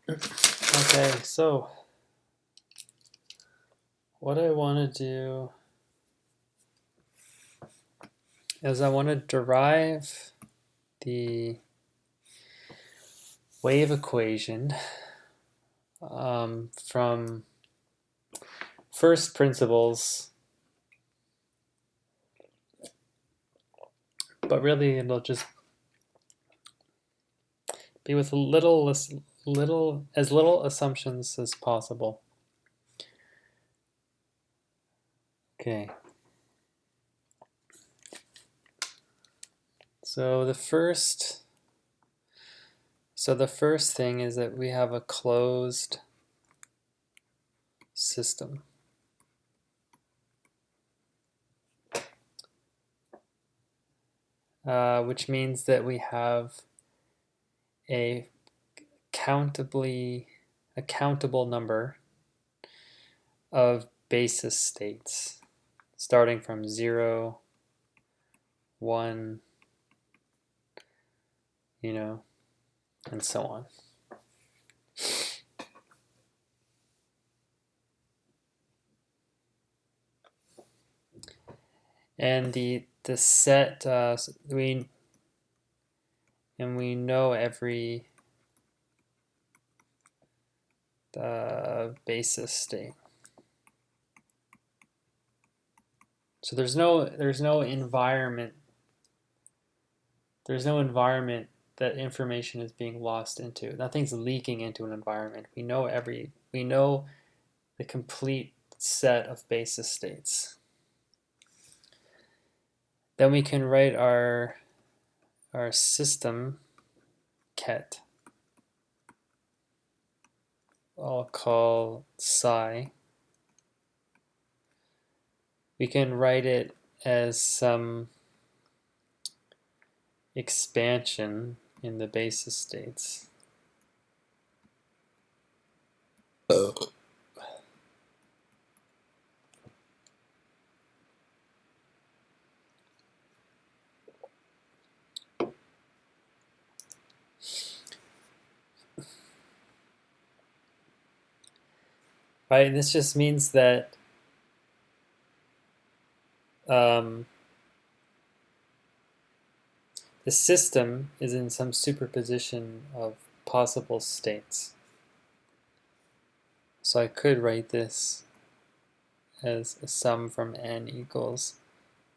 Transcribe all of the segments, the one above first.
Okay, so what I want to do is I want to derive the wave equation from first principles, but really it'll just be with as little assumptions as possible. Okay. So the first thing is that we have a closed system. Which means that we have a countable number of basis states, starting from 0, 1, and so on. And the set we know every basis state. So there's no environment. There's no environment that information is being lost into. Nothing's leaking into an environment. We know the complete set of basis states. Then we can write our system ket. I'll call psi. We can write it as some expansion in the basis states. Right, and this just means that the system is in some superposition of possible states. So I could write this as a sum from n equals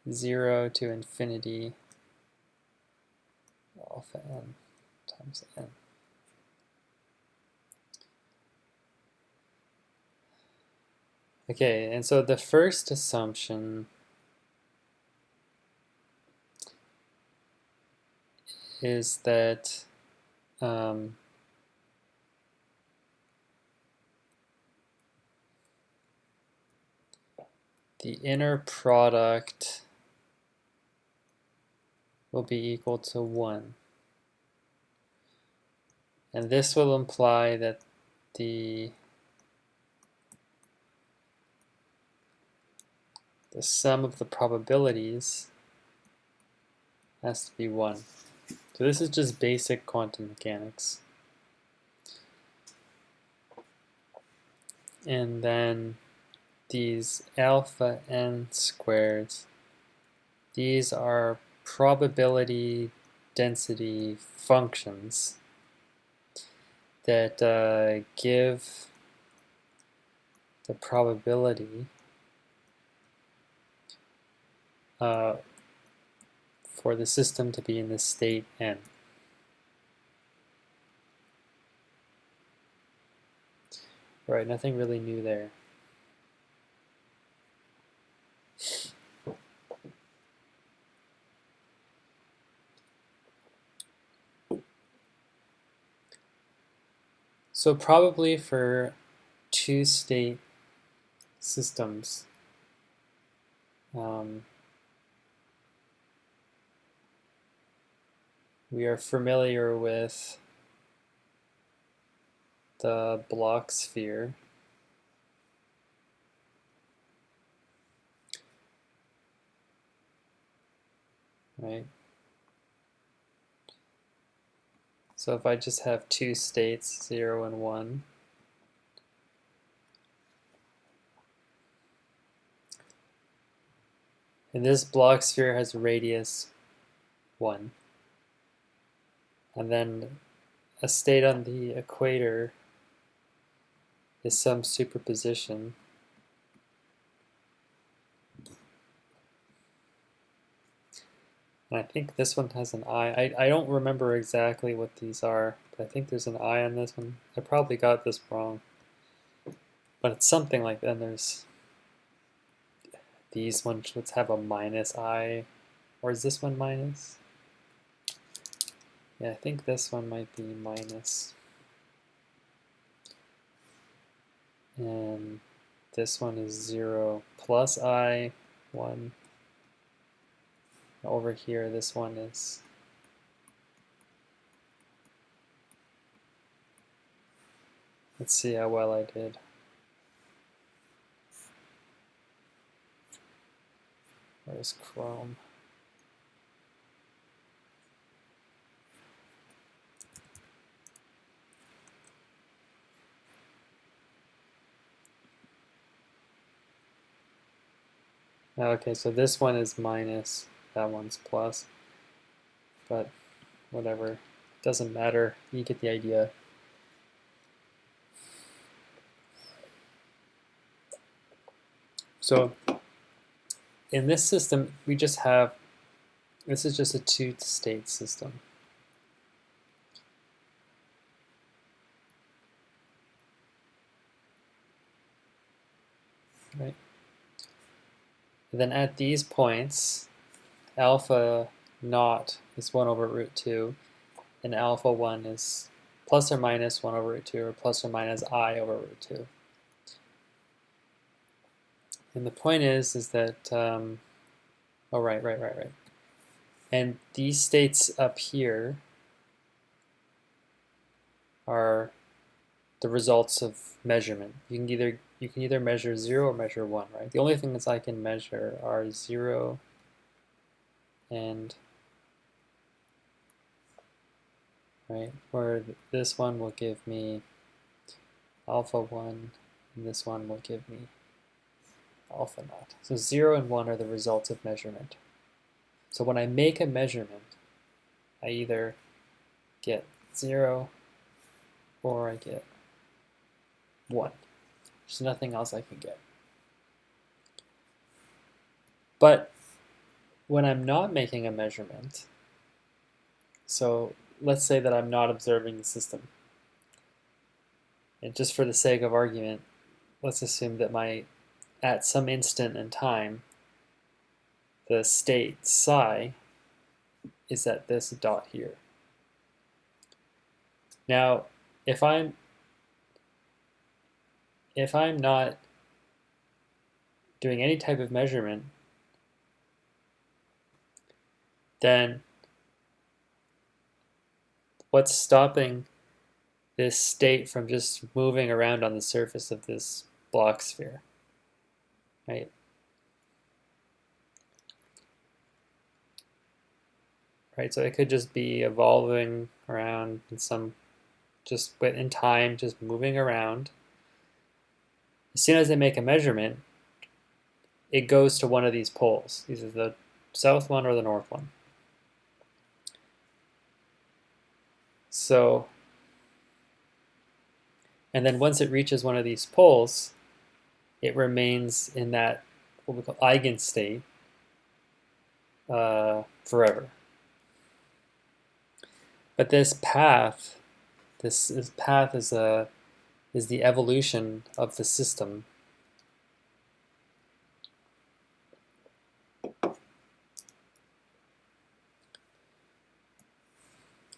0 to infinity alpha n times n. Okay, and so the first assumption is that the inner product will be equal to 1. And this will imply that the sum of the probabilities has to be 1. So this is just basic quantum mechanics. And then these alpha n squareds, these are probability density functions that give the probability for the system to be in the state n. Right, nothing really new there. So probably for two-state systems, we are familiar with the block sphere. Right? So if I just have two states, 0 and 1, and this block sphere has a radius 1, and then a state on the equator is some superposition. And I think this one has an I. I don't remember exactly what these are, but I think there's an I on this one. I probably got this wrong. But it's something like that. And there's these ones, let's have a minus I. Or is this one minus? Yeah, I think this one might be minus. And this one is 0 plus I, 1. Over here, this one is let's see how well I did. Where's Chrome? Okay, so this one is minus, that one's plus, but whatever, doesn't matter, you get the idea. So in this system, we just have, this is just a two-state system. Right? And then at these points, alpha naught is 1 over root 2, and alpha 1 is plus or minus 1 over root 2, or plus or minus I over root 2. And the point is that, oh, right. And these states up here are the results of measurement. You can either measure 0 or measure 1, right? The only things I can measure are 0 and, right, where this one will give me alpha 1, and this one will give me alpha naught. So 0 and 1 are the results of measurement. So when I make a measurement, I either get 0 or I get 1. There's nothing else I can get. But when I'm not making a measurement, so let's say that I'm not observing the system. And just for the sake of argument, let's assume that at some instant in time, the state psi is at this dot here. Now, if I'm not doing any type of measurement, then what's stopping this state from just moving around on the surface of this block sphere, right? Right, so it could just be evolving around in some, just in time, just moving around. As soon as I make a measurement, it goes to one of these poles, either the south one or the north one. So, and then once it reaches one of these poles, it remains in that, what we call eigenstate, forever. But this path is the evolution of the system.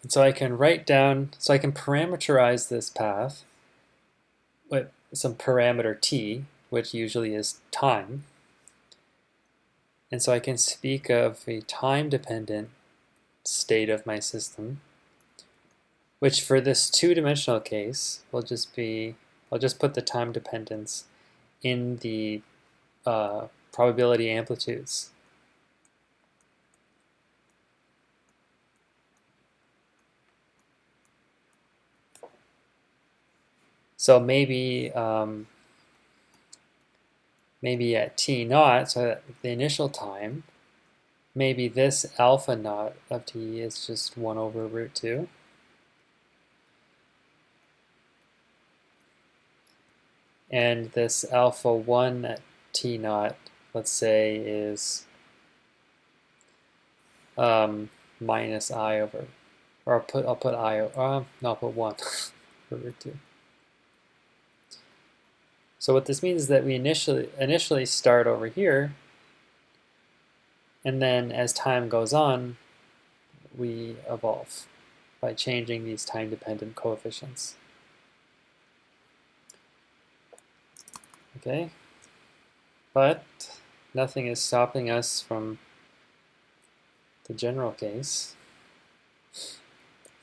And so I can write down, so I can parameterize this path with some parameter t, which usually is time. And so I can speak of a time-dependent state of my system, which for this two-dimensional case will just be, I'll just put the time dependence in the probability amplitudes. So maybe maybe at t naught, so at the initial time, maybe this alpha naught of t is just 1 over root 2. And this alpha 1 at t naught, let's say, is minus I over, or I'll put I, no, I'll put 1 over root 2. So what this means is that we initially start over here, and then as time goes on, we evolve by changing these time-dependent coefficients. Okay, but nothing is stopping us from the general case.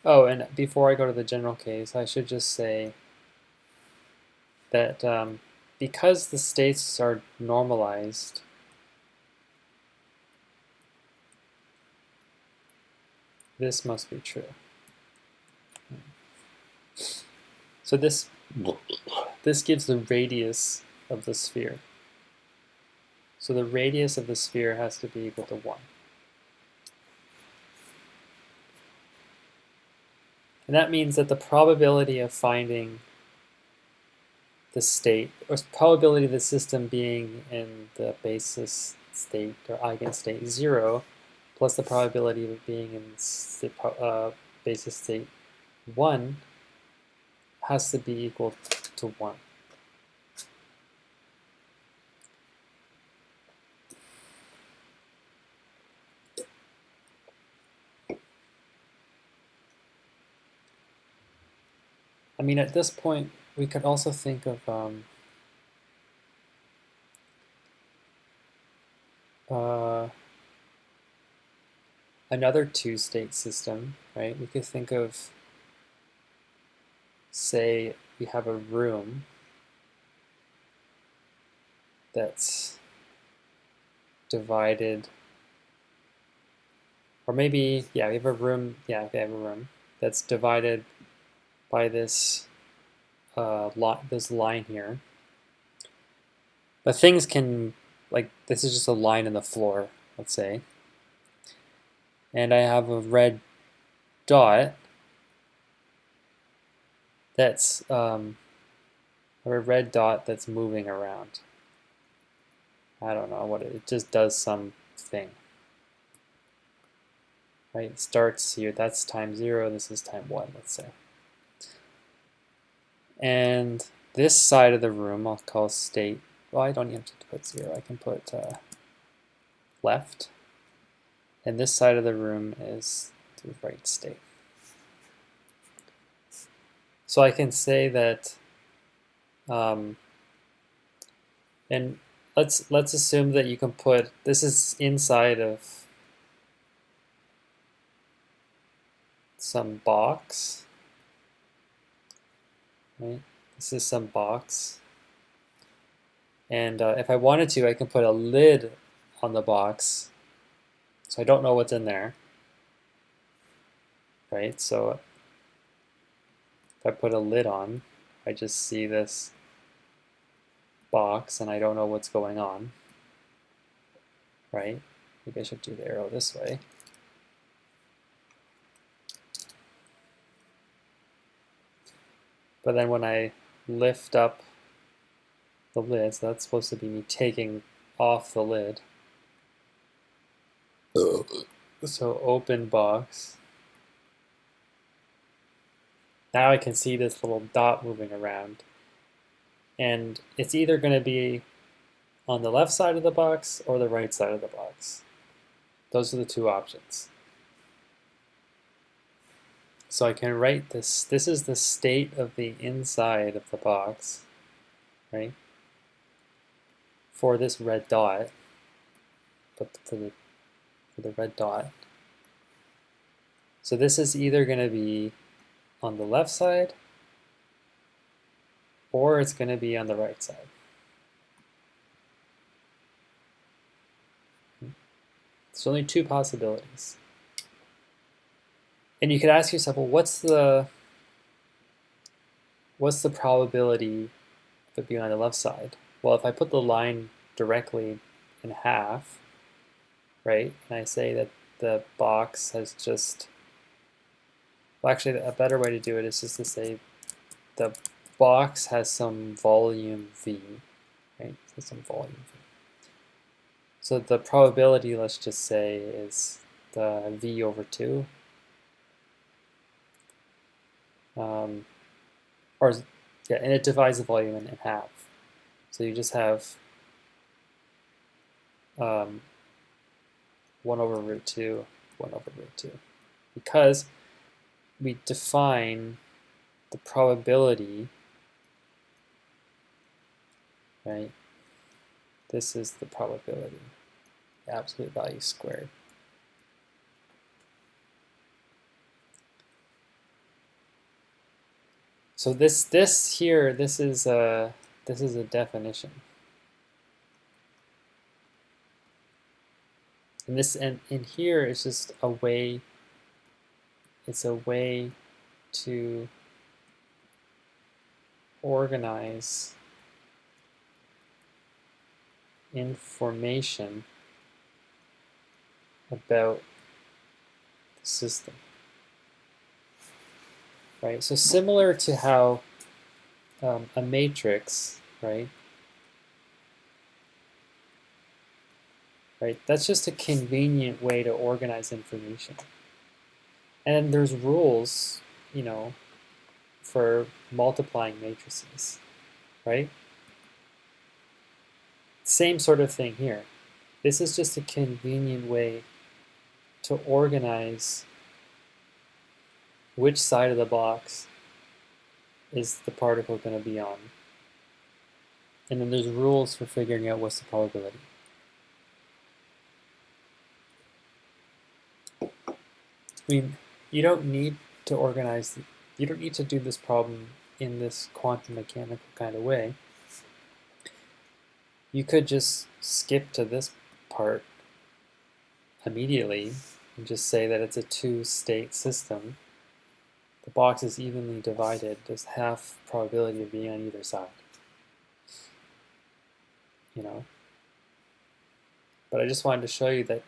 Oh, and before I go to the general case, I should just say that because the states are normalized, this must be true. So this gives the radius of the sphere. So the radius of the sphere has to be equal to 1. And that means that the probability of finding the state, or probability of the system being in the basis state or eigenstate 0, plus the probability of it being in basis state 1 has to be equal to 1. I mean, at this point, we could also think of another two-state system, right? We could think of, say, we have a room that's divided, or maybe, yeah, we have a room, that's divided by this this line here. But things can, like, this is just a line in the floor, let's say. And I have a red dot that's moving around. I don't know what it just does something. Right? It starts here, that's time 0, this is time 1, let's say. And this side of the room I'll call state. Well, I don't even have to put 0, I can put left. And this side of the room is the right state. So I can say that, and let's assume that you can put, this is inside of some box, right? This is some box. And if I wanted to, I can put a lid on the box, so I don't know what's in there, right? So if I put a lid on, I just see this box and I don't know what's going on, right? Maybe I should do the arrow this way. But then when I lift up the lid, so that's supposed to be me taking off the lid. So open box. Now I can see this little dot moving around. And it's either going to be on the left side of the box or the right side of the box. Those are the two options. So I can write this. This is the state of the inside of the box, right? For this red dot, but for the red dot. So this is either going to be on the left side or it's going to be on the right side. There's only two possibilities. And you could ask yourself, well, what's the probability of it being on the left side? Well, if I put the line directly in half, right, and I say that the box has just, well, actually, a better way to do it is just to say the box has some volume v, right? So some volume v. So the probability, let's just say, is the v over 2. And it divides the volume in half. So you just have 1 over root 2, 1 over root 2. Because we define the probability, right? This is the probability, the absolute value squared. So this is a definition. And this and in here is just a way, it's a way to organize information about the system. Right? So similar to how a matrix, right? Right? That's just a convenient way to organize information. And there's rules, you know, for multiplying matrices, right? Same sort of thing here. This is just a convenient way to organize which side of the box is the particle going to be on. And then there's rules for figuring out what's the probability. I mean, you don't need to organize, you don't need to do this problem in this quantum mechanical kind of way. You could just skip to this part immediately and just say that it's a two-state system. The box is evenly divided. There's half probability of being on either side. You know? But I just wanted to show you that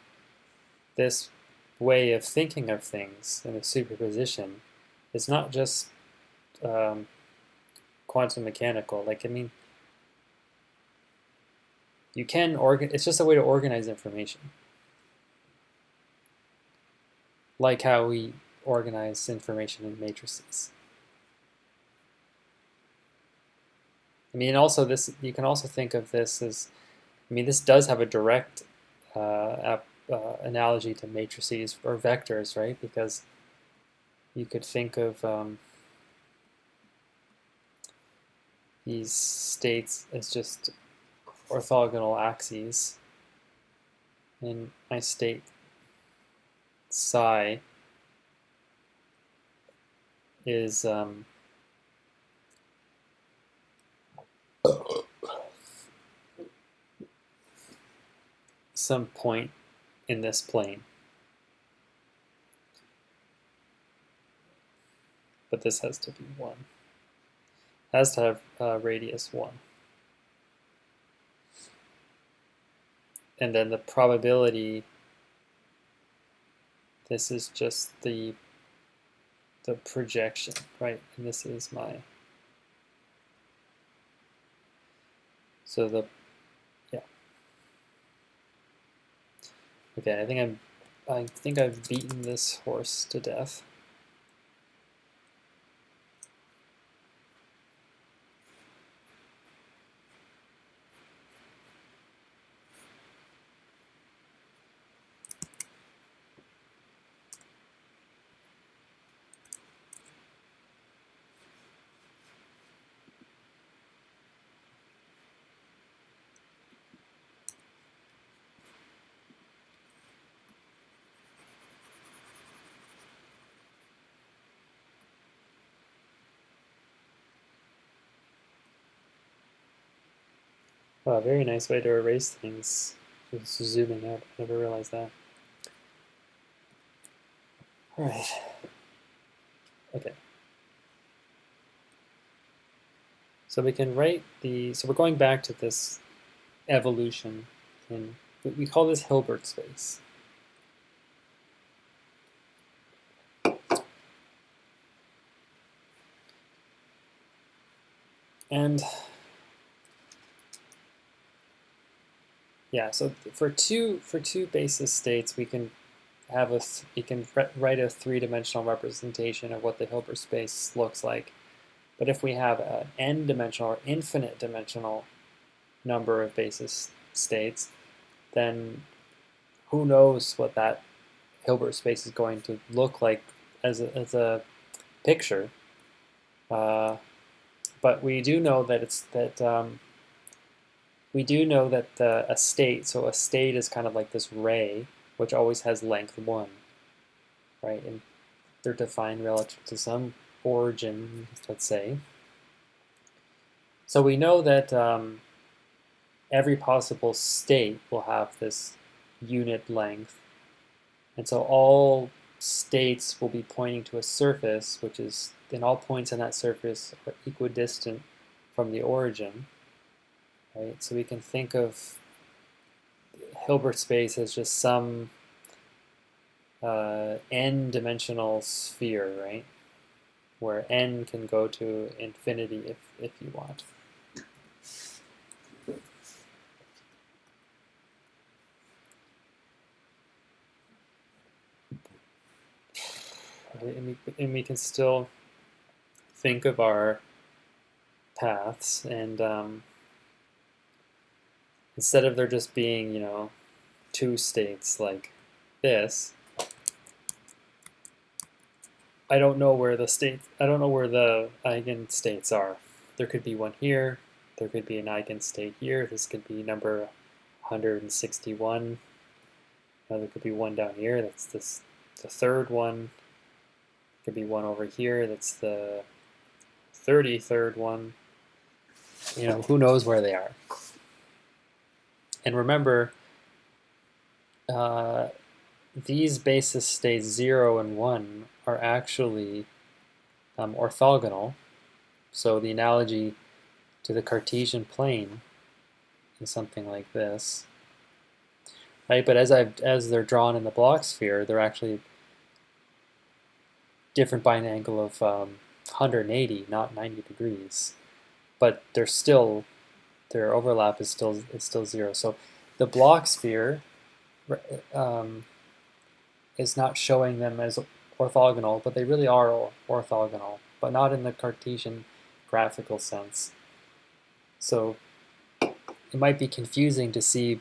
this way of thinking of things in a superposition is not just quantum mechanical. Like, I mean, you can it's just a way to organize information. Like how we organize information in matrices. I mean, also this, you can also think of this as, I mean, this does have a direct analogy to matrices or vectors, right? Because you could think of these states as just orthogonal axes, and my state psi is some point in this plane. But this has to be 1. It has to have radius 1. And then the probability, this is just the projection, right? And this is my, so the, yeah. Okay, I think I've beaten this horse to death. Wow, very nice way to erase things. Just zooming out. I never realized that. All right. Okay. So we can write so we're going back to this evolution, and we call this Hilbert space. And yeah, so for two basis states, we can have write a three-dimensional representation of what the Hilbert space looks like. But if we have an n-dimensional or infinite dimensional number of basis states, then who knows what that Hilbert space is going to look like as a picture. But we do know that a state, so a state is kind of like this ray, which always has length 1, right? And they're defined relative to some origin, let's say. So we know that every possible state will have this unit length. And so all states will be pointing to a surface, which is, and all points on that surface are equidistant from the origin. Right? So we can think of Hilbert space as just some n-dimensional sphere, right? Where n can go to infinity if you want. And we can still think of our paths, and instead of there just being, two states like this, I don't know where the eigenstates are. There could be one here, there could be an eigenstate here, this could be number 161. There could be one down here, that's the third one. There could be one over here, that's the 33rd one. Who knows where they are. And remember, these basis states 0 and 1 are actually orthogonal. So the analogy to the Cartesian plane is something like this, right? But as they're drawn in the block sphere, they're actually different by an angle of 180, not 90 degrees. But their overlap is still 0. So the block sphere is not showing them as orthogonal, but they really are orthogonal, but not in the Cartesian graphical sense. So it might be confusing to see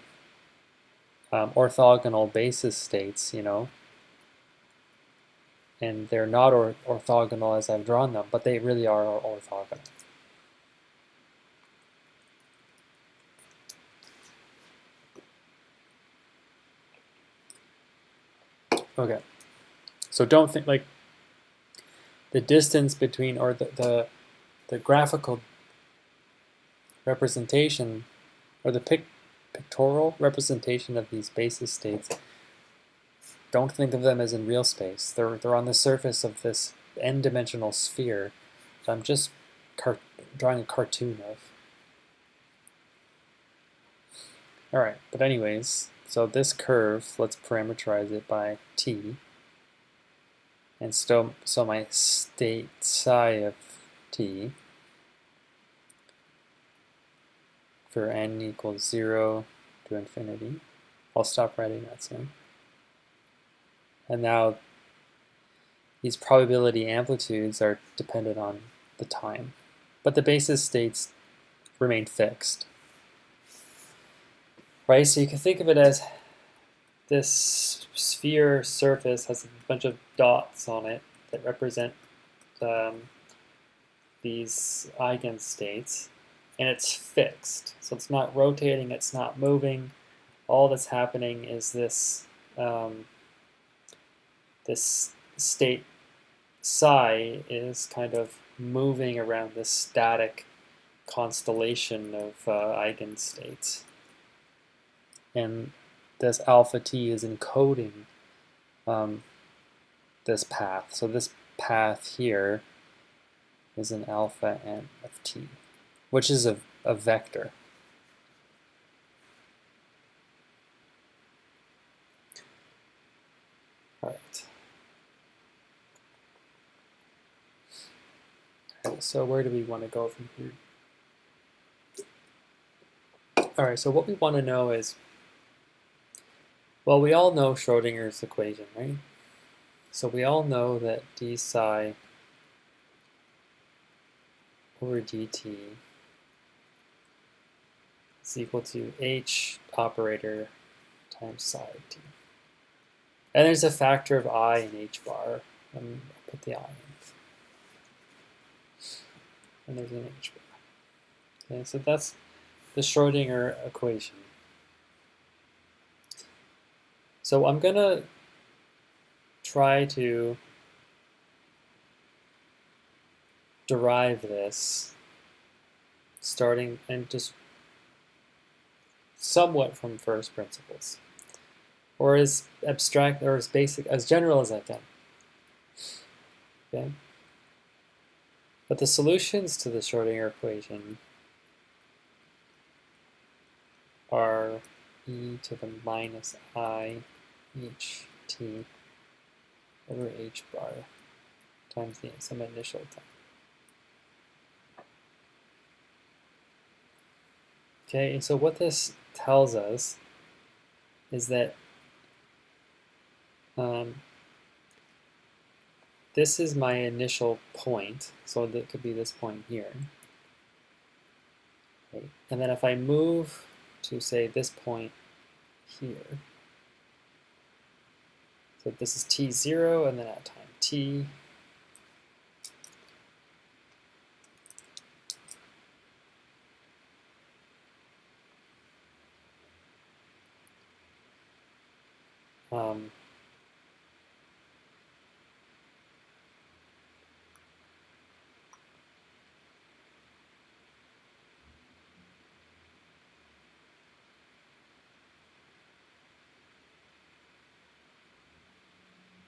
orthogonal basis states, and they're not orthogonal as I've drawn them, but they really are orthogonal. Okay, so don't think like the distance between, or the graphical representation, or the pictorial representation of these basis states, don't think of them as in real space. They're on the surface of this n-dimensional sphere that I'm just drawing a cartoon of. All right, but anyways, so this curve, let's parameterize it by t. And so my state psi of t for n equals 0 to infinity. I'll stop writing that soon. And now these probability amplitudes are dependent on the time, but the basis states remain fixed. Right, so you can think of it as this sphere surface has a bunch of dots on it that represent these eigenstates, and it's fixed. So it's not rotating, it's not moving. All that's happening is this this state psi is kind of moving around this static constellation of eigenstates. And this alpha t is encoding this path. So this path here is an alpha n of t. which is a vector. All right. So where do we want to go from here? All right, so what we want to know is, well, we all know Schrodinger's equation, right? So we all know that d psi over dt is equal to h operator times psi of t. And there's a factor of I in h bar. I'll put the I in. And there's an h bar. Okay, so that's the Schrodinger equation. So I'm going to try to derive this starting and just somewhat from first principles, or as abstract or as basic, as general as I can. Okay? But the solutions to the Schrodinger equation are e to the minus I h t over h bar times some initial time. Okay, and so what this tells us is that this is my initial point, so that could be this point here. Okay. And then if I move to, say, this point here, so this is t0, and then at time t,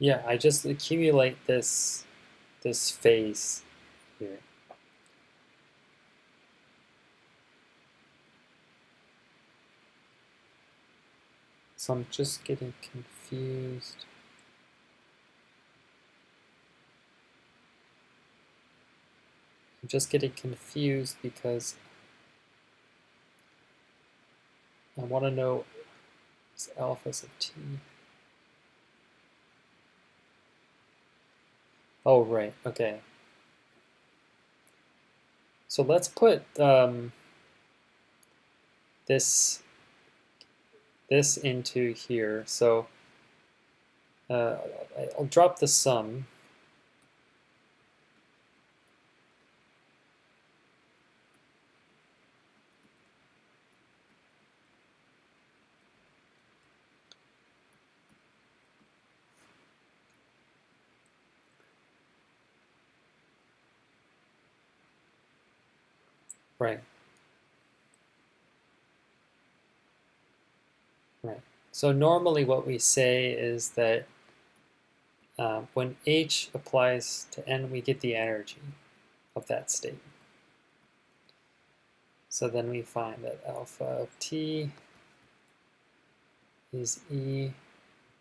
yeah, I just accumulate this phase here. So I'm just getting confused. I'm just getting confused because I want to know is alphas of t. Oh, right, okay. So let's put this into here. So I'll drop the sum. Right. Right. So normally what we say is that when H applies to N, we get the energy of that state. So then we find that alpha of T is E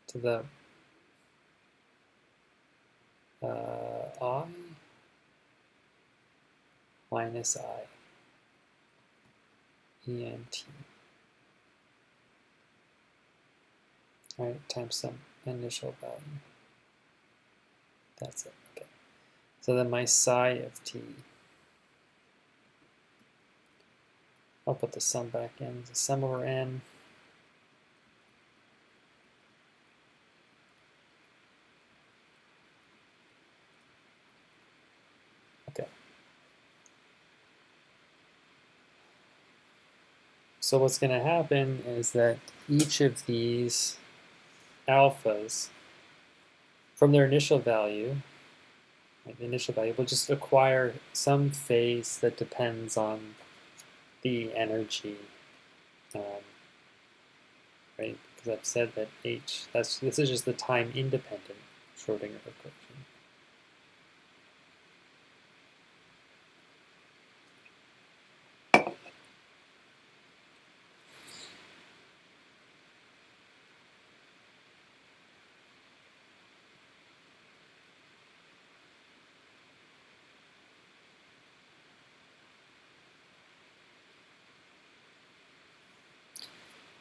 to the I minus I ENT. All right, times some initial value. That's it. Okay. So then my psi of T, I'll put the sum back in. The sum over N. Okay. So what's going to happen is that each of these alphas, from their initial value, right, the initial value will just acquire some phase that depends on the energy, right? Because I've said that H, this is just the time-independent Schrodinger equation.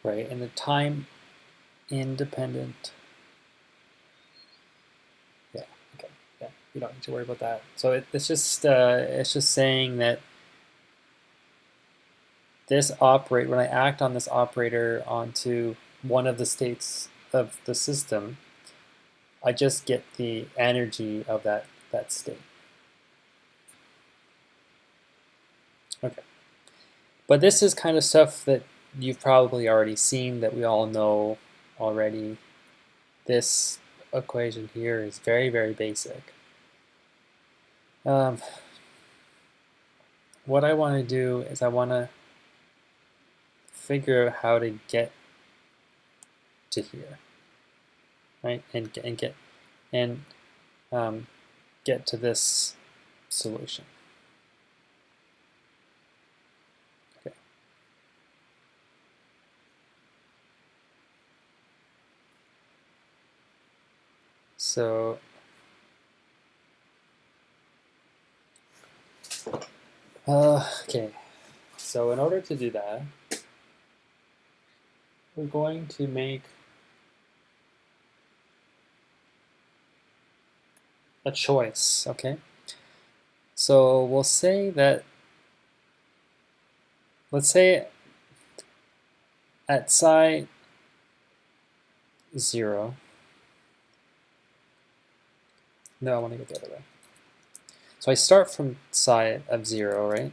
right? And the time independent. Yeah, okay, yeah, you don't need to worry about that. So it's just saying that this operate when I act on this operator onto one of the states of the system, I just get the energy of that state. Okay, but this is kind of stuff that you've probably already seen, that we all know already. This equation here is very, very basic. What I want to do is I want to figure out how to get to here, right? And get to this solution. Okay. So okay. So in order to do that, we're going to make a choice, okay? So we'll say that, let's say at psi 0, no, I want to go the other way. So I start from psi of 0, right?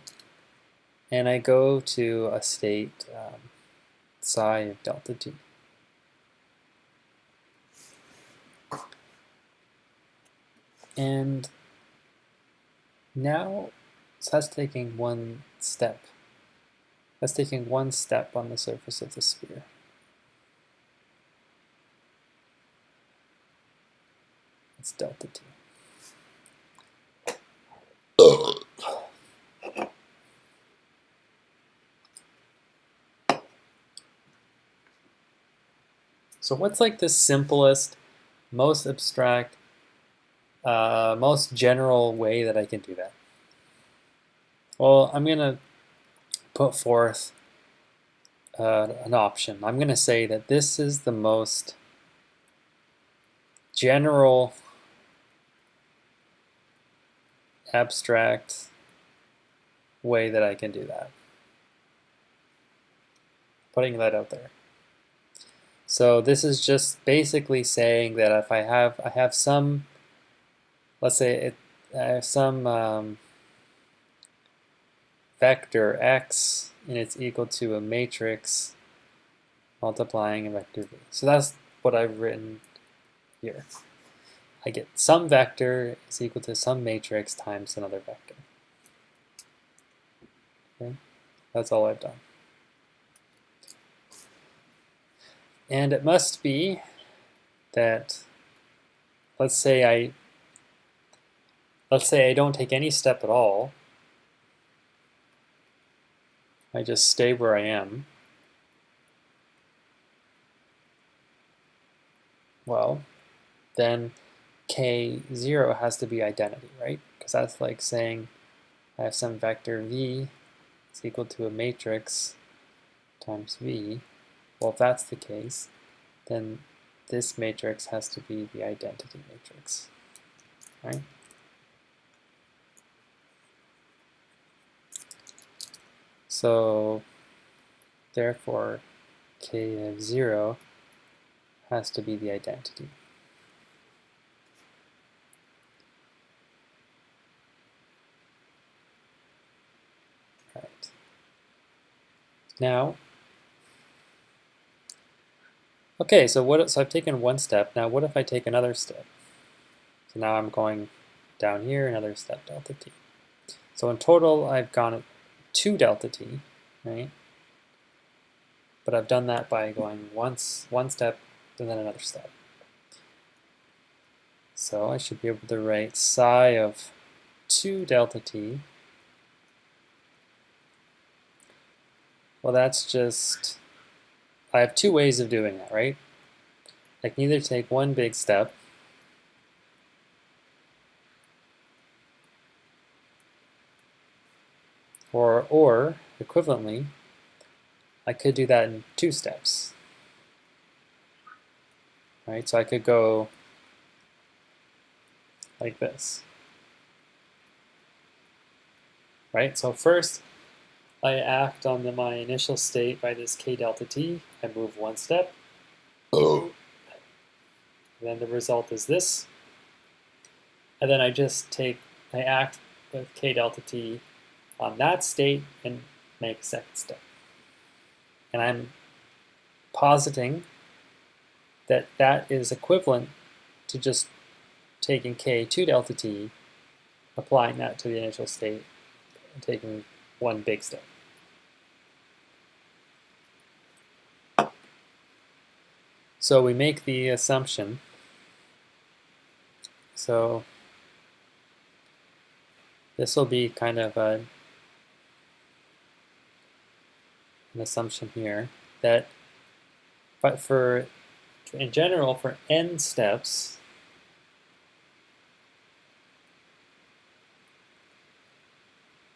And I go to a state psi of delta t. And now, so that's taking one step. That's taking one step on the surface of the sphere. It's delta t. So what's like the simplest, most abstract, most general way that I can do that? Well, I'm going to put forth an option. I'm going to say that this is the most general, abstract way that I can do that. Putting that out there. So this is just basically saying that if I have some, let's say I have some vector x and it's equal to a matrix multiplying a vector v. So that's what I've written here. I get some vector is equal to some matrix times another vector. Okay, that's all I've done. And it must be that, let's say I don't take any step at all. I just stay where I am. Well, then K0 has to be identity, right? Because that's like saying I have some vector v is equal to a matrix times v. Well, if that's the case, then this matrix has to be the identity matrix, right? So therefore, K of 0 has to be the identity. Right. Now, okay, so I've taken one step. Now what if I take another step? So now I'm going down here, another step, delta t. So in total, I've gone 2 delta t, right? But I've done that by going one step and then another step. So I should be able to write psi of 2 delta t. Well, that's just, I have 2 ways of doing that, right? I can either take one big step, or equivalently, I could do that in 2 steps. Right? So I could go like this. Right? So first, I act on my initial state by this k delta t. I move 1 step. And then the result is this. And then I act with k delta t on that state and make a second step. And I'm positing that that is equivalent to just taking k2 delta t, applying that to the initial state, and taking one big step. So we make the assumption. So this will be kind of an assumption here that, but in general, for n steps,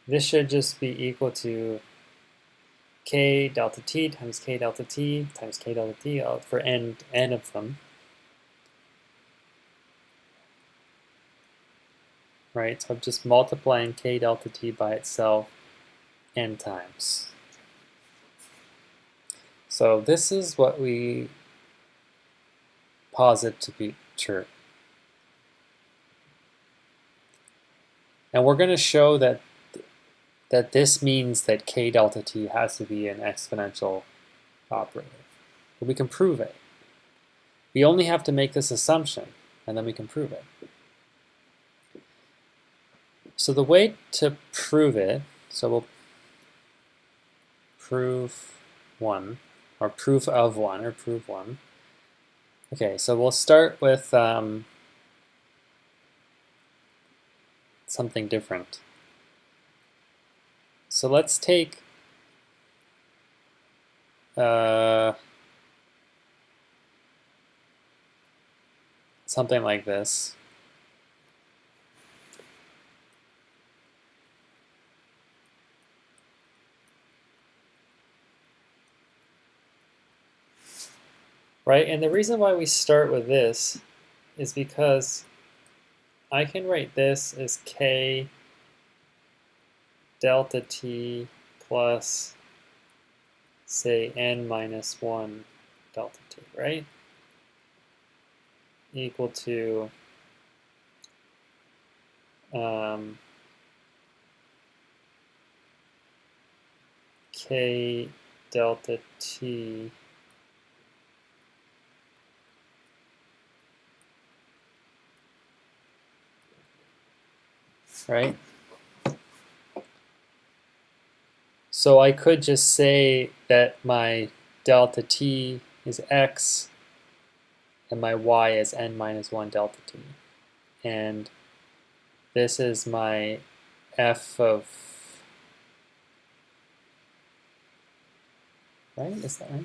this should just be equal to k delta t times k delta t times k delta t for n of them. Right, so I'm just multiplying k delta t by itself n times. So this is what we posit to be true. And we're going to show that this means that k delta t has to be an exponential operator. But we can prove it. We only have to make this assumption, and then we can prove it. So the way to prove it, so we'll prove 1, or proof of 1, or prove 1. Okay, so we'll start with something different. So let's take something like this. Right, and the reason why we start with this is because I can write this as k delta t plus, say, n minus 1 delta t, right? Equal to k delta t right? So I could just say that my delta t is x and my y is n minus 1 delta t. And this is my f of, right? Is that right?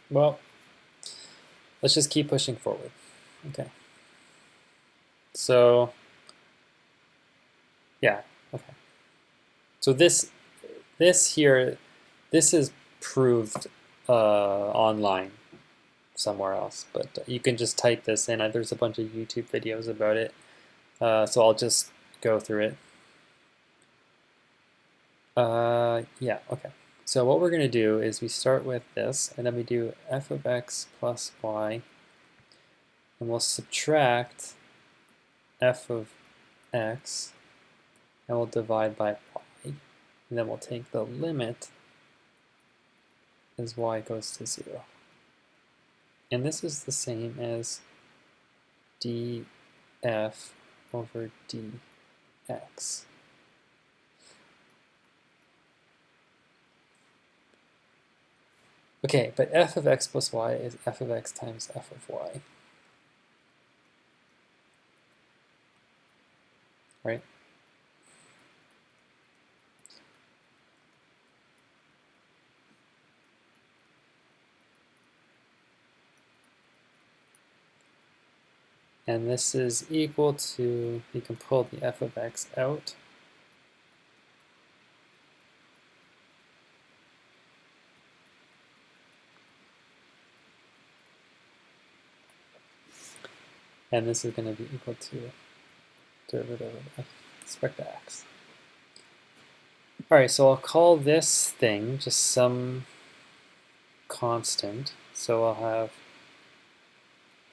Well, let's just keep pushing forward. Okay. So, yeah, okay. So this here, this is proved online somewhere else, but you can just type this in. There's a bunch of YouTube videos about it, so I'll just go through it. Yeah, okay. So what we're going to do is we start with this, and then we do f of x plus y, and we'll subtract f of x, and we'll divide by y, and then we'll take the limit as y goes to 0. And this is the same as df over dx. Okay, but f of x plus y is f of x times f of y. right? And this is equal to, you can pull the f of x out. And this is going to be equal to derivative of f with respect to x. All right, so I'll call this thing just some constant. So I'll have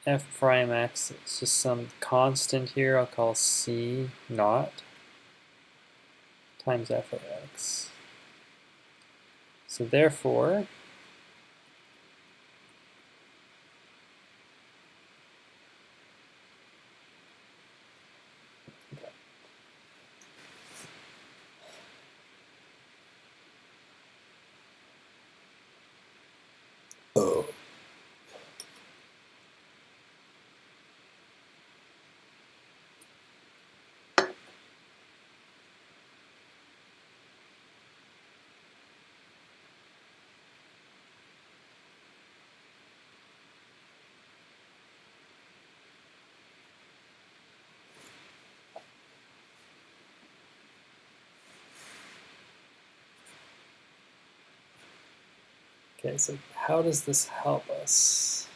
f prime x, it's just some constant here, I'll call c naught times f of x. So therefore, okay, so how does this help us?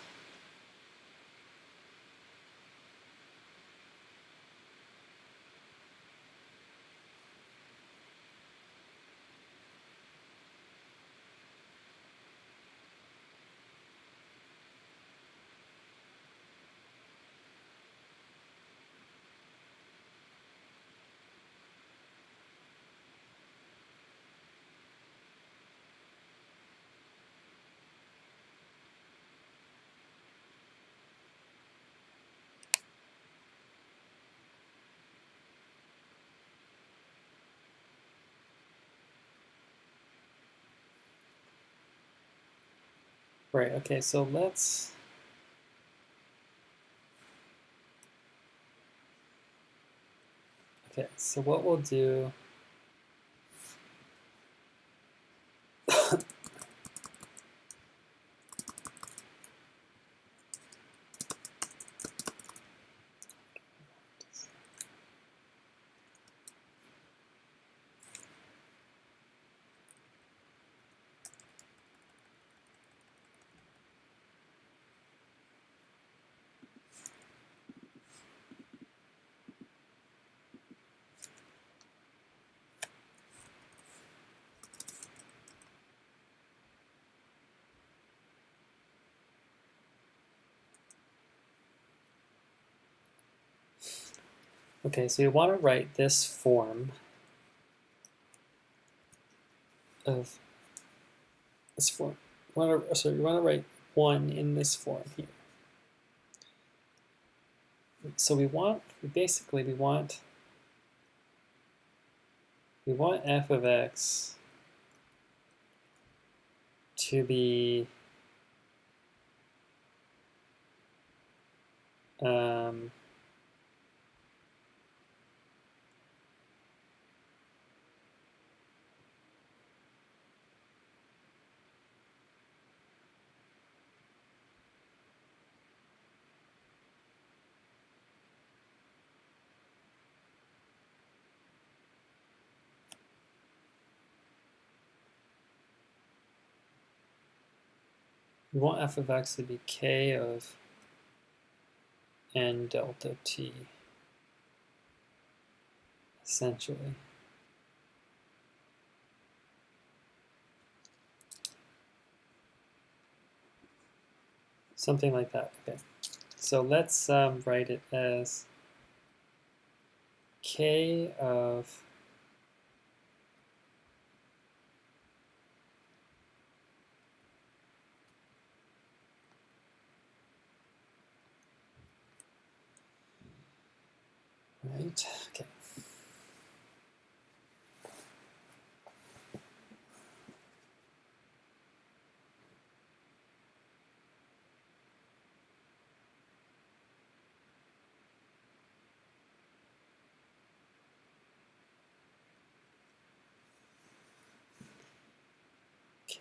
Right, okay, so let's, okay, so what we'll do, okay, so we want to write this form of this form. We want to write 1 in this form here. So we want f of x to be we want f of x to be k of n delta t, essentially. Something like that, okay. So let's write it as k of right, okay.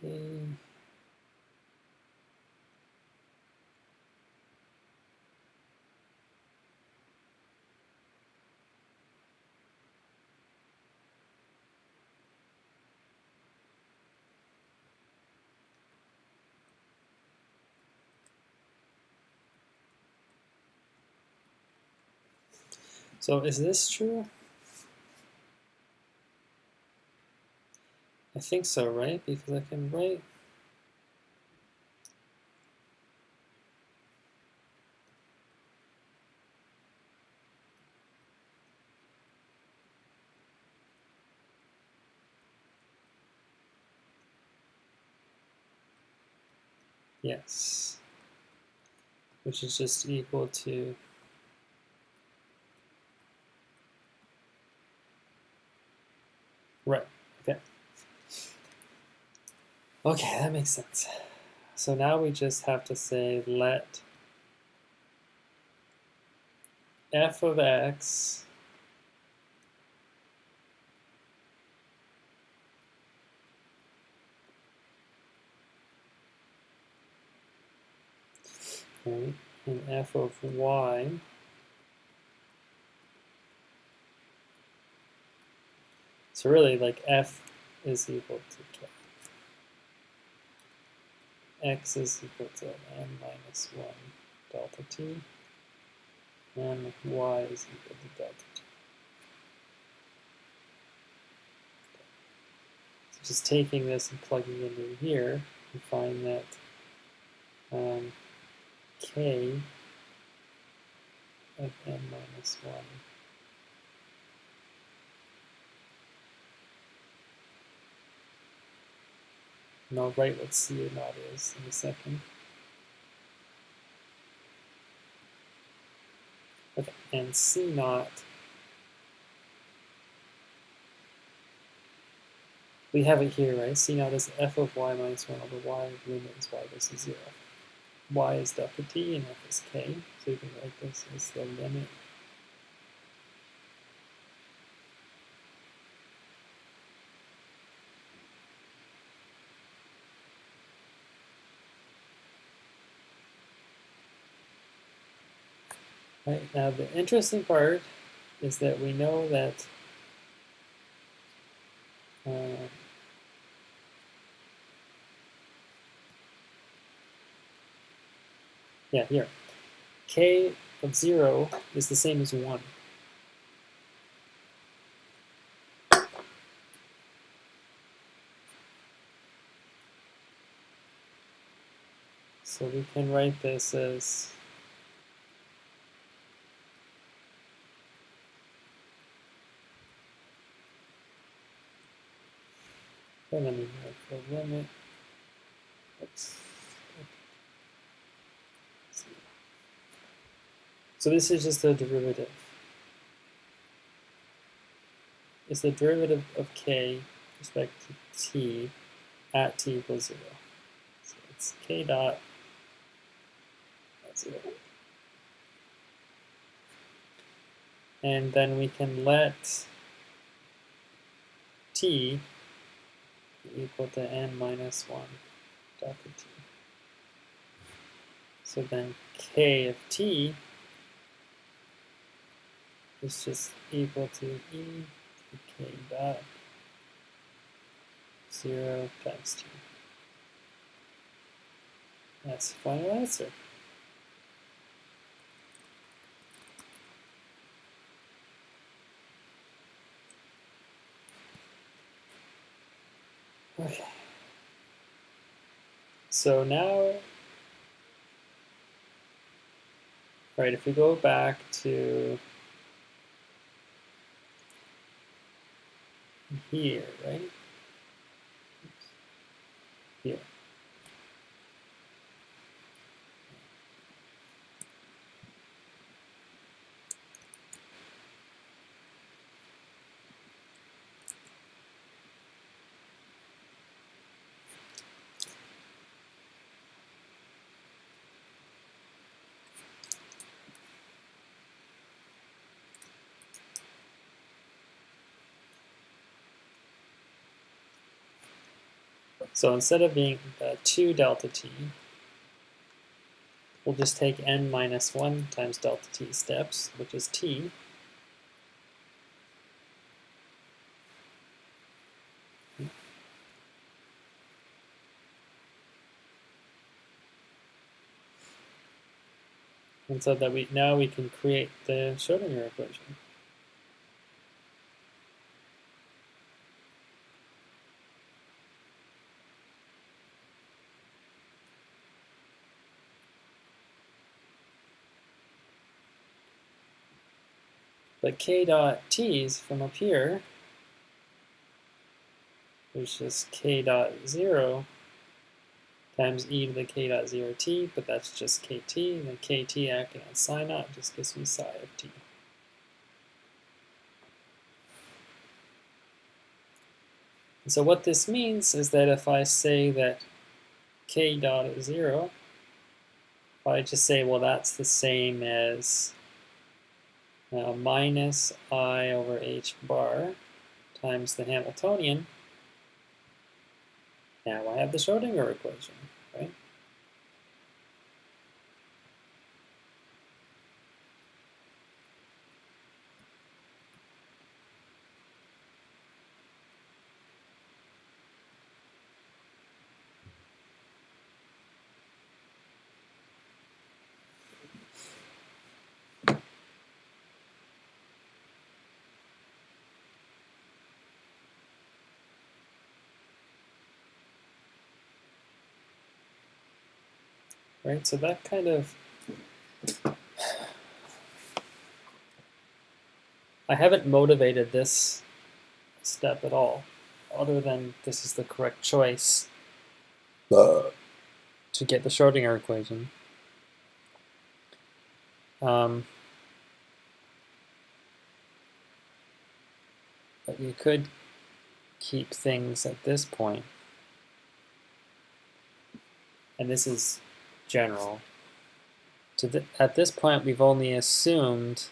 Okay. So is this true? I think so, right? Because I can write. Yes. Which is just equal to right. Okay. Okay, that makes sense. So now we just have to say let f of x right, and f of y so really like f is equal to k. X is equal to n minus 1 delta t, and y is equal to delta t. So just taking this and plugging it into here, we find that k of n minus 1 and I'll write what C or naught is in a second. Okay, and C naught, we have it here, right? C naught is f of y minus 1 over y limit as y goes to 0. Y is delta t and f is k, so you can write this as the limit. Right, now the interesting part is that we know that yeah, here, k of 0 is the same as 1. So we can write this as let me write the limit. Oops. So this is just the derivative. It's the derivative of k with respect to t at t equals 0. So it's k dot at 0. And then we can let t be equal to n minus 1 delta t. So then k of t is just equal to e to k dot 0 times t. That's the final answer. Okay. So now, right, if we go back to here, right? Oops. Here. So instead of being 2 delta t, we'll just take n minus 1 times delta t steps, which is t. And so that now we can create the Schrodinger equation. But k dot t's from up here, there's just k dot 0 times e to the k dot 0 t, but that's just kt, and then kt acting on psi naught just gives me psi of t. And so what this means is that if I say that k dot is 0, if I just say, well, that's the same as minus I over h bar times the Hamiltonian, now I have the Schrodinger equation, right? Right, so that kind of, I haven't motivated this step at all, other than this is the correct choice to get the Schrodinger equation. But you could keep things at this point, and this is general. At this point, we've only assumed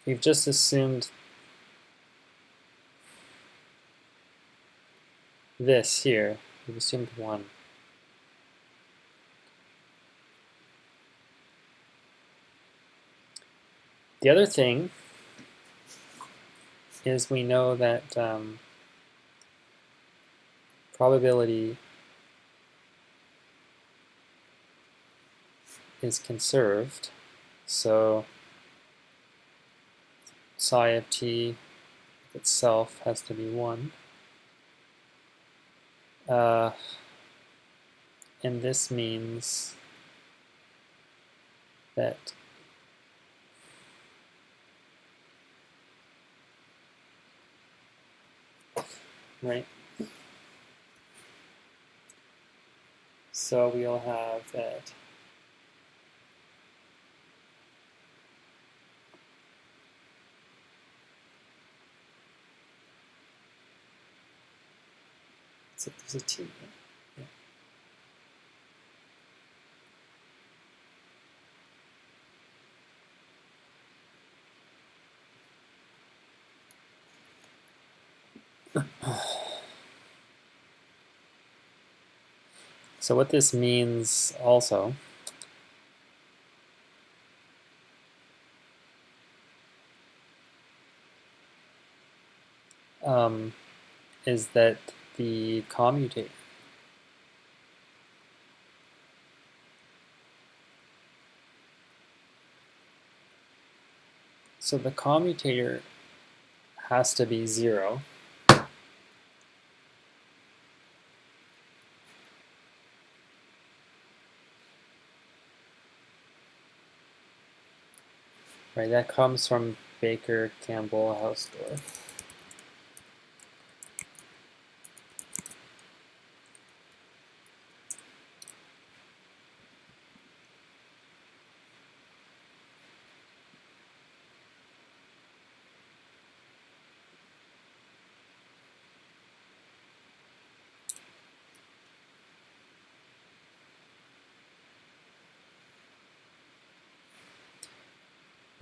we've just assumed this here. We've assumed 1. The other thing is we know that probability is conserved, so psi of t itself has to be 1. And this means that right? So we'll have that so there's a t. Yeah. So what this means also is that the commutator so the commutator has to be 0. Right, that comes from Baker, Campbell, Hausdorff.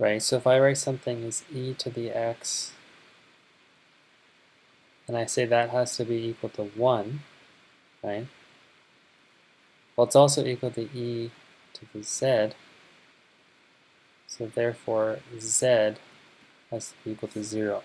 right? So if I write something as e to the x, and I say that has to be equal to 1, right? Well, it's also equal to e to the z, so therefore z has to be equal to 0.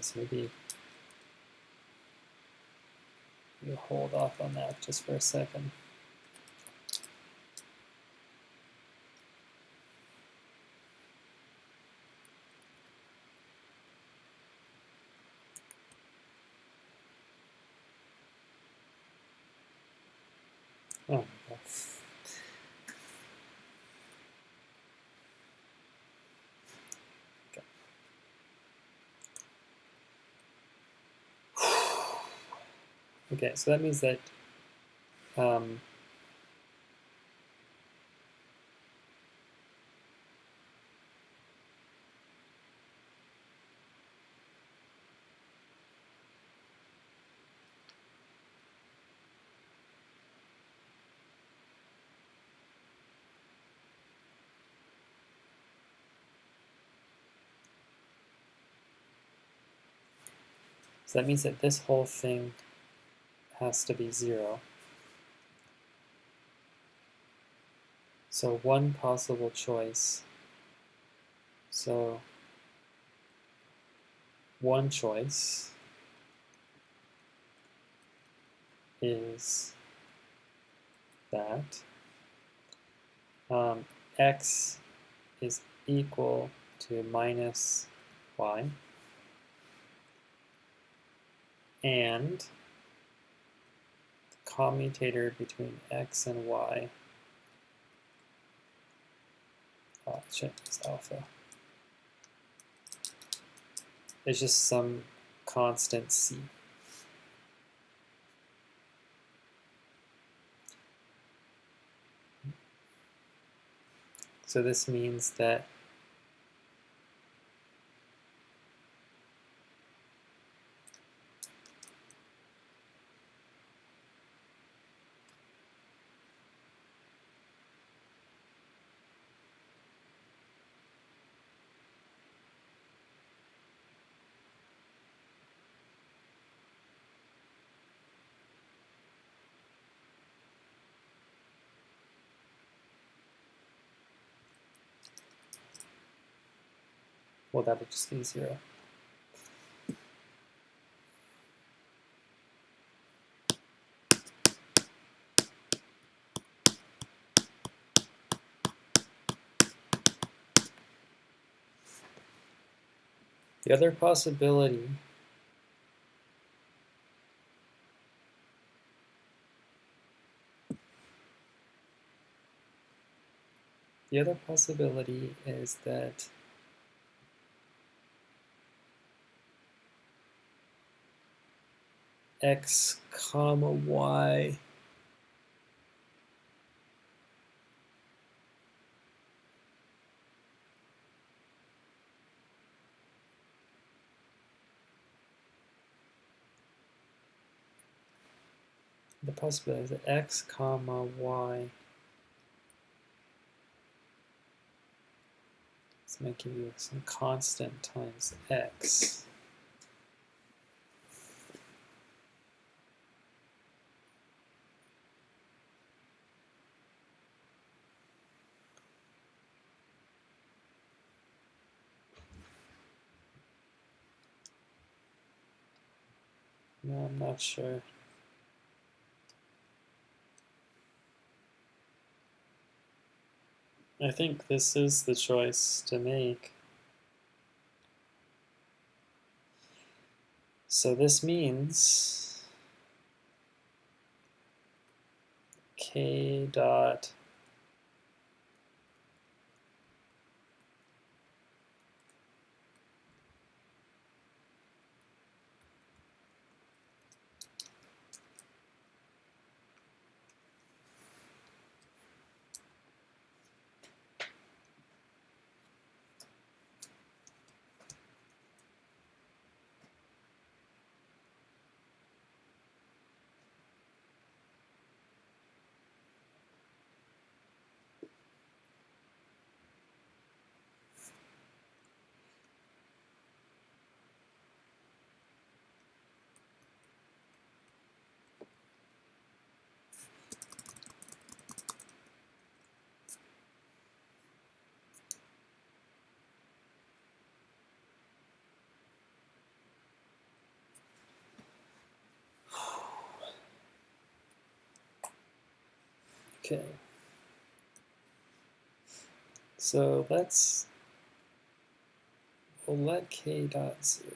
So maybe you hold off on that just for a second. Oh my God. Okay, so that means that so that means that this whole thing has to be 0. So one possible choice. So one choice is that x is equal to minus y, and the commutator between x and y, it's alpha, is just some constant c. So this means that well, that would just be 0. The other possibility is that x comma y the possibility is that x comma y is going to give you some constant times x. No, I'm not sure. I think this is the choice to make. So this means k dot Okay. So we'll let k dot 0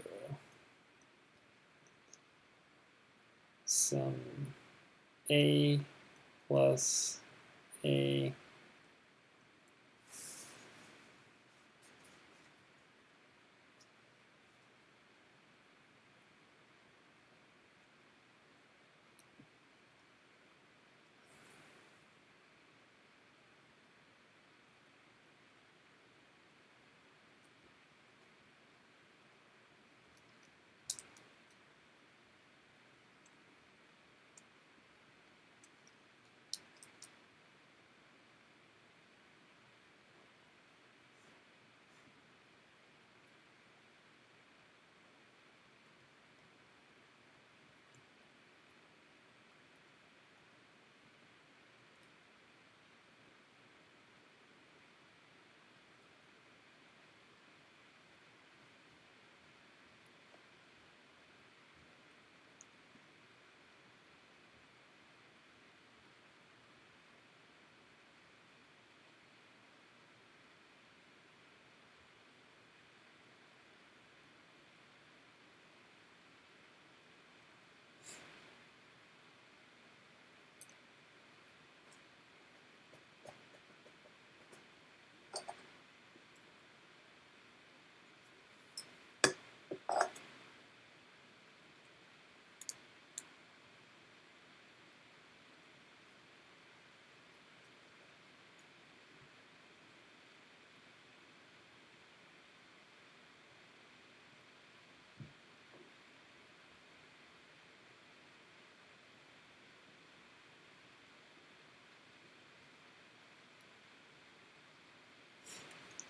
some a plus a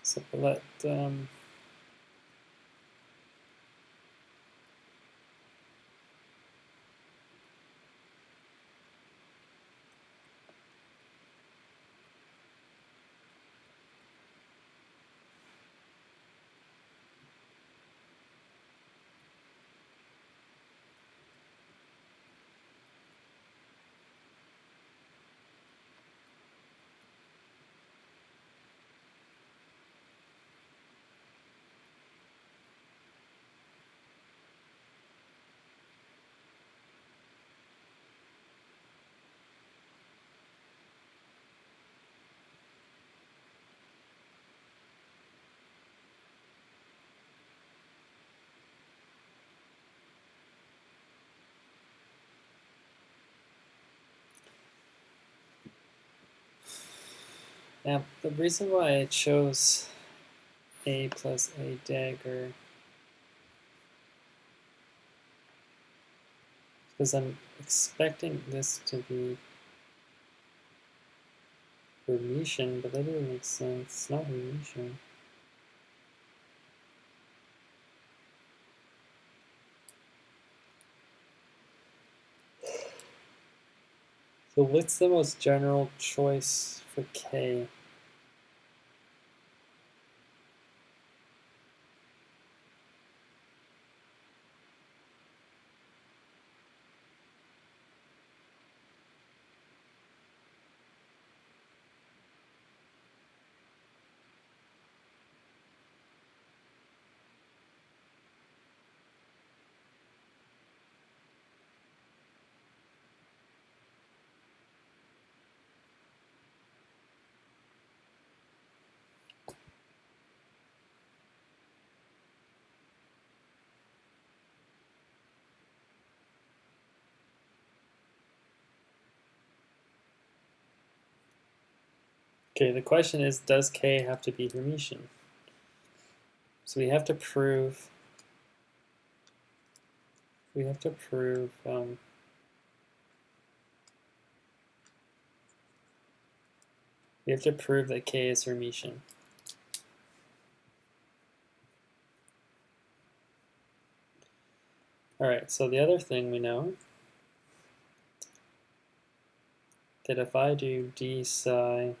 So we'll let now the reason why I chose a plus a dagger because I'm expecting this to be Hermitian, but that doesn't make sense. It's not Hermitian. So what's the most general choice for K? Okay, the question is, does K have to be Hermitian? So we have to prove we have to prove that K is Hermitian. All right, so the other thing we know that if I do d psi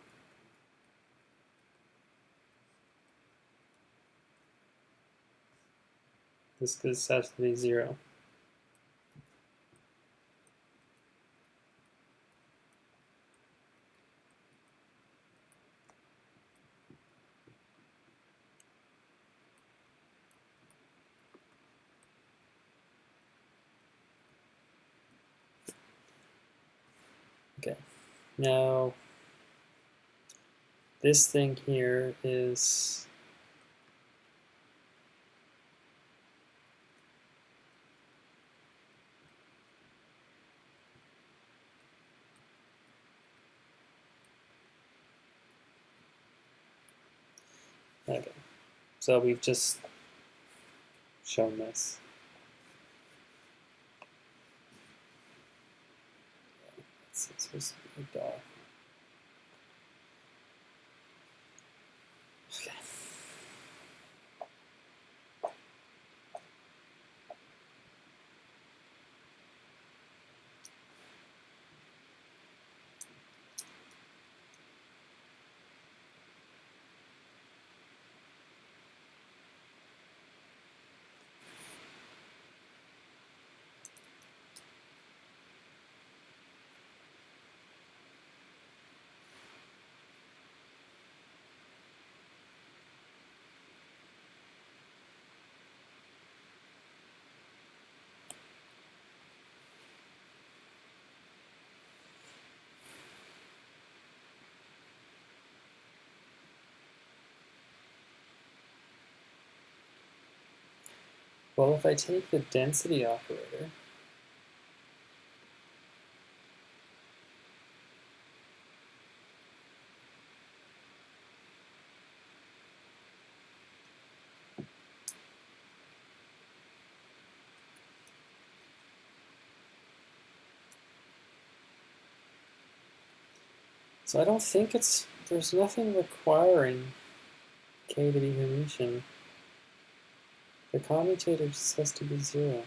this has to be 0. Okay, now this thing here is okay. So we've just shown this. It's supposed to be a dot. Okay. Well, if I take the density operator, so I don't think there's nothing requiring k to be Hermitian. The commutator just has to be 0.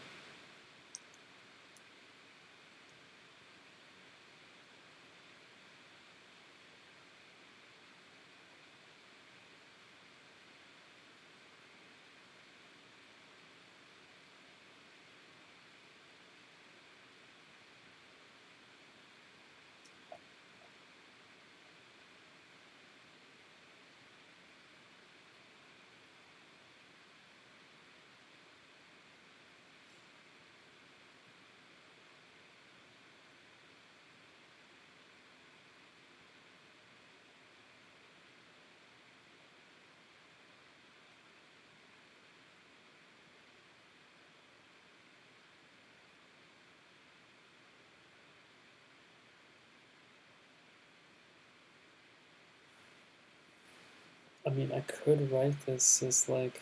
I mean, I could write this as like,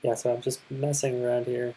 yeah, so I'm just messing around here.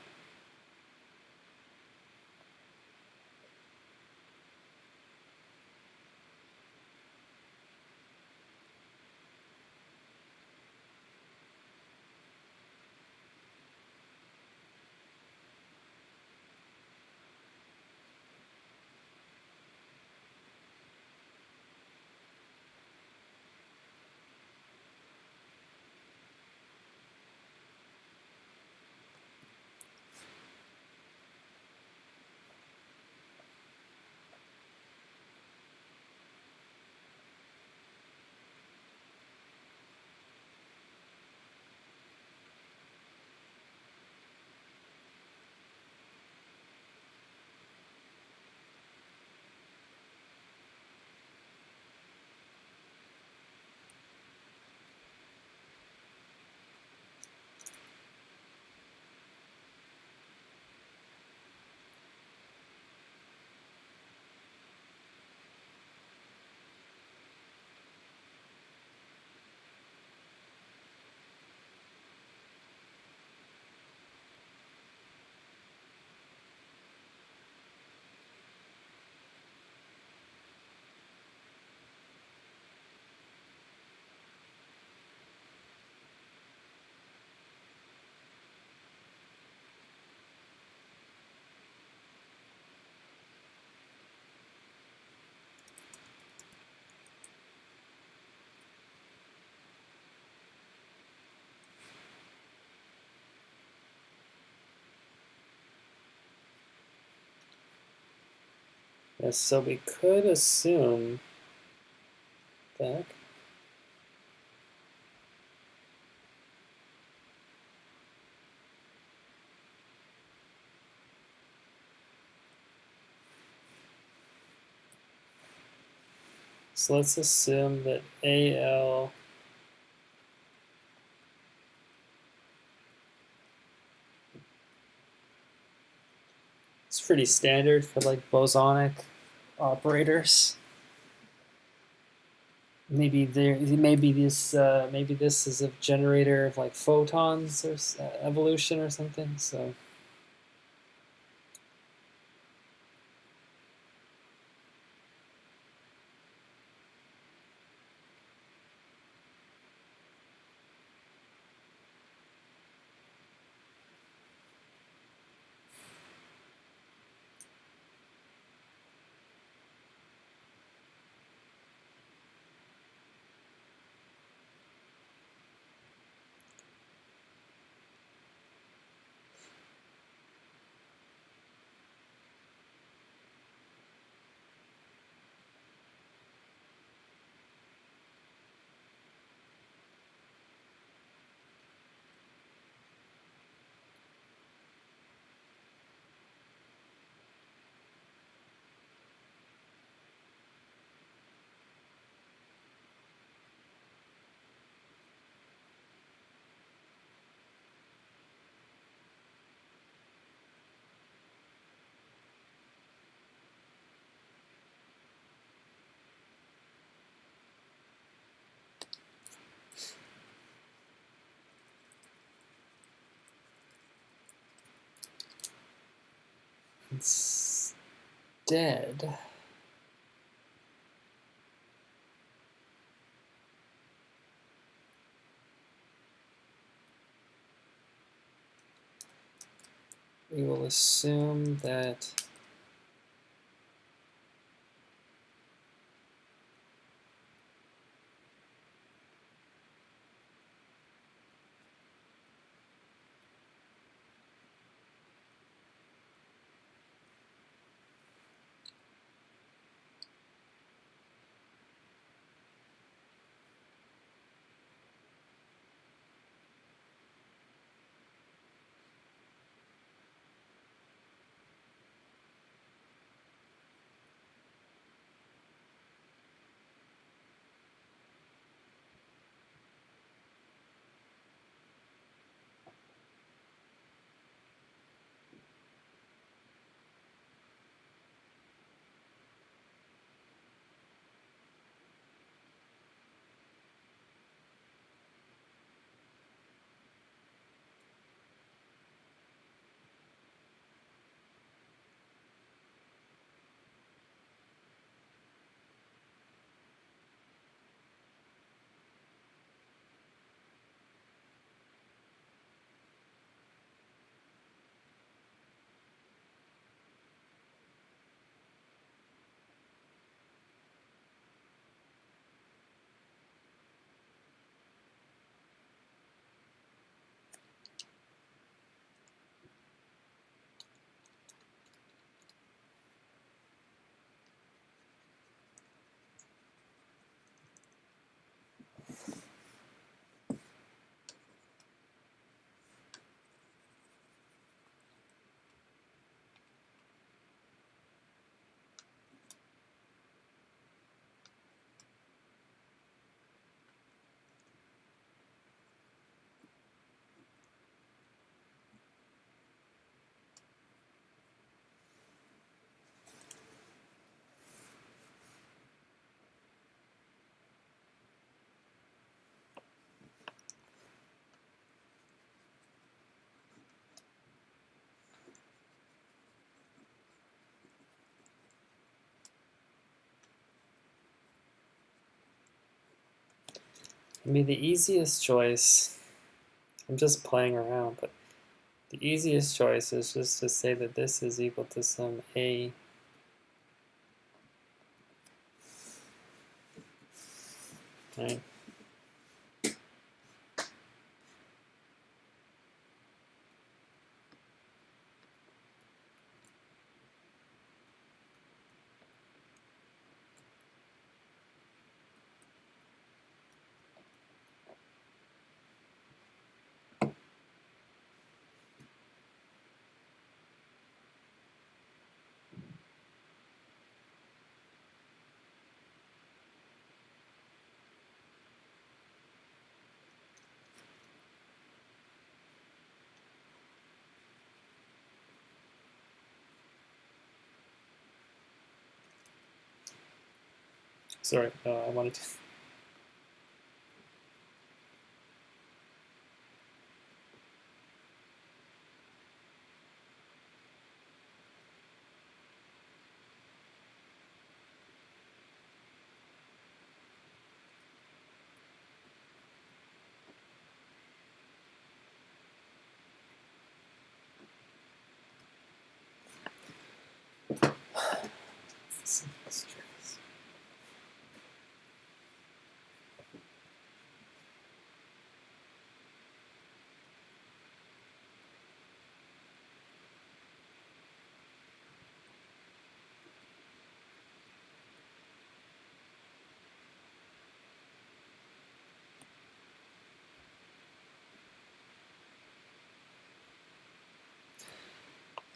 Yes, so we could assume that so let's assume that AL is pretty standard for like bosonic operators. Maybe this is a generator of like photons or evolution or something. So instead, we will assume that I mean, the easiest choice, I'm just playing around, but the easiest choice is just to say that this is equal to some A, right? Sorry, I wanted to.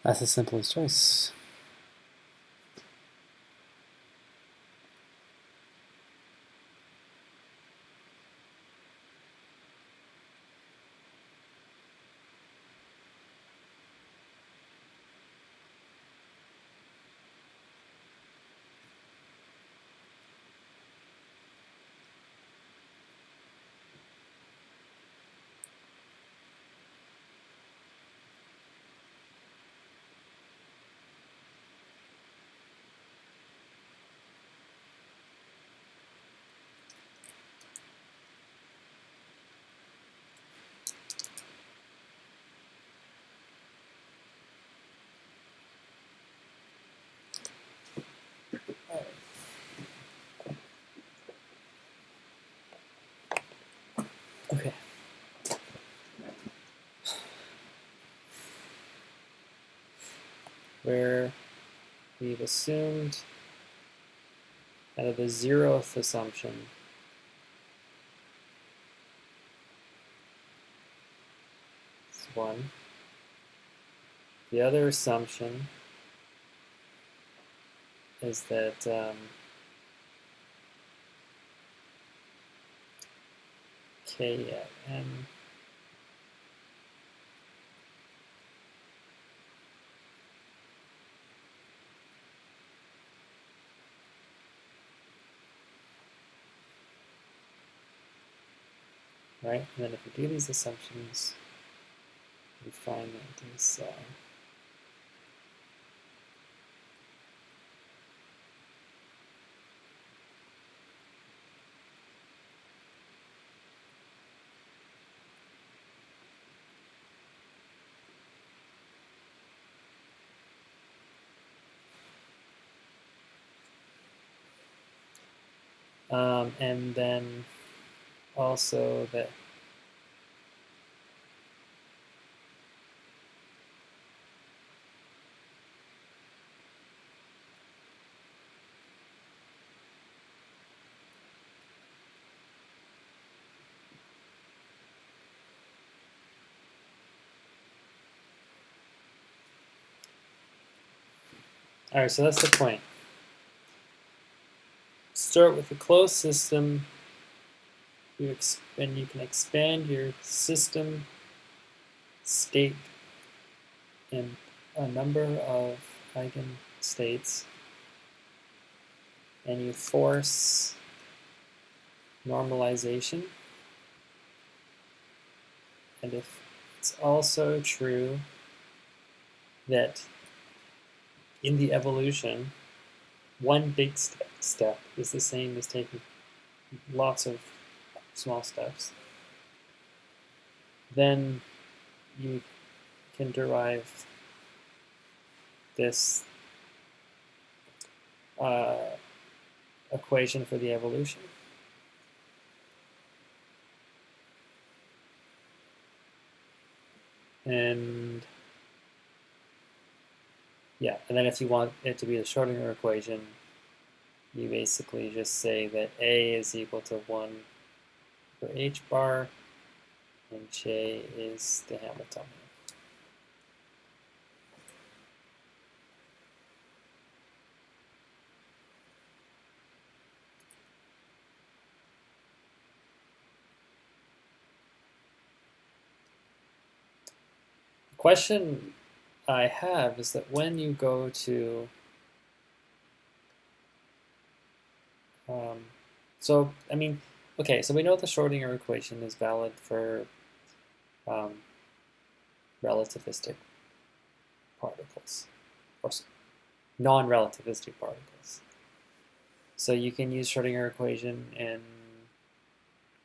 That's the simplest choice. Okay. Where we've assumed out of the 0th assumption is 1. The other assumption is that k at n right? And then if we do these assumptions, we find that this and then also that all right, so that's the point. Start with a closed system, and you can expand your system state in a number of eigenstates, and you force normalization. And if it's also true that in the evolution, one big step is the same as taking lots of small steps, then you can derive this equation for the evolution. And yeah, and then if you want it to be the Schrodinger equation, you basically just say that A is equal to 1 for h bar, and J is the Hamiltonian. The question I have is that when you go to So, I mean, okay, so we know the Schrodinger equation is valid for um, relativistic particles, or non-relativistic particles. So you can use Schrodinger equation in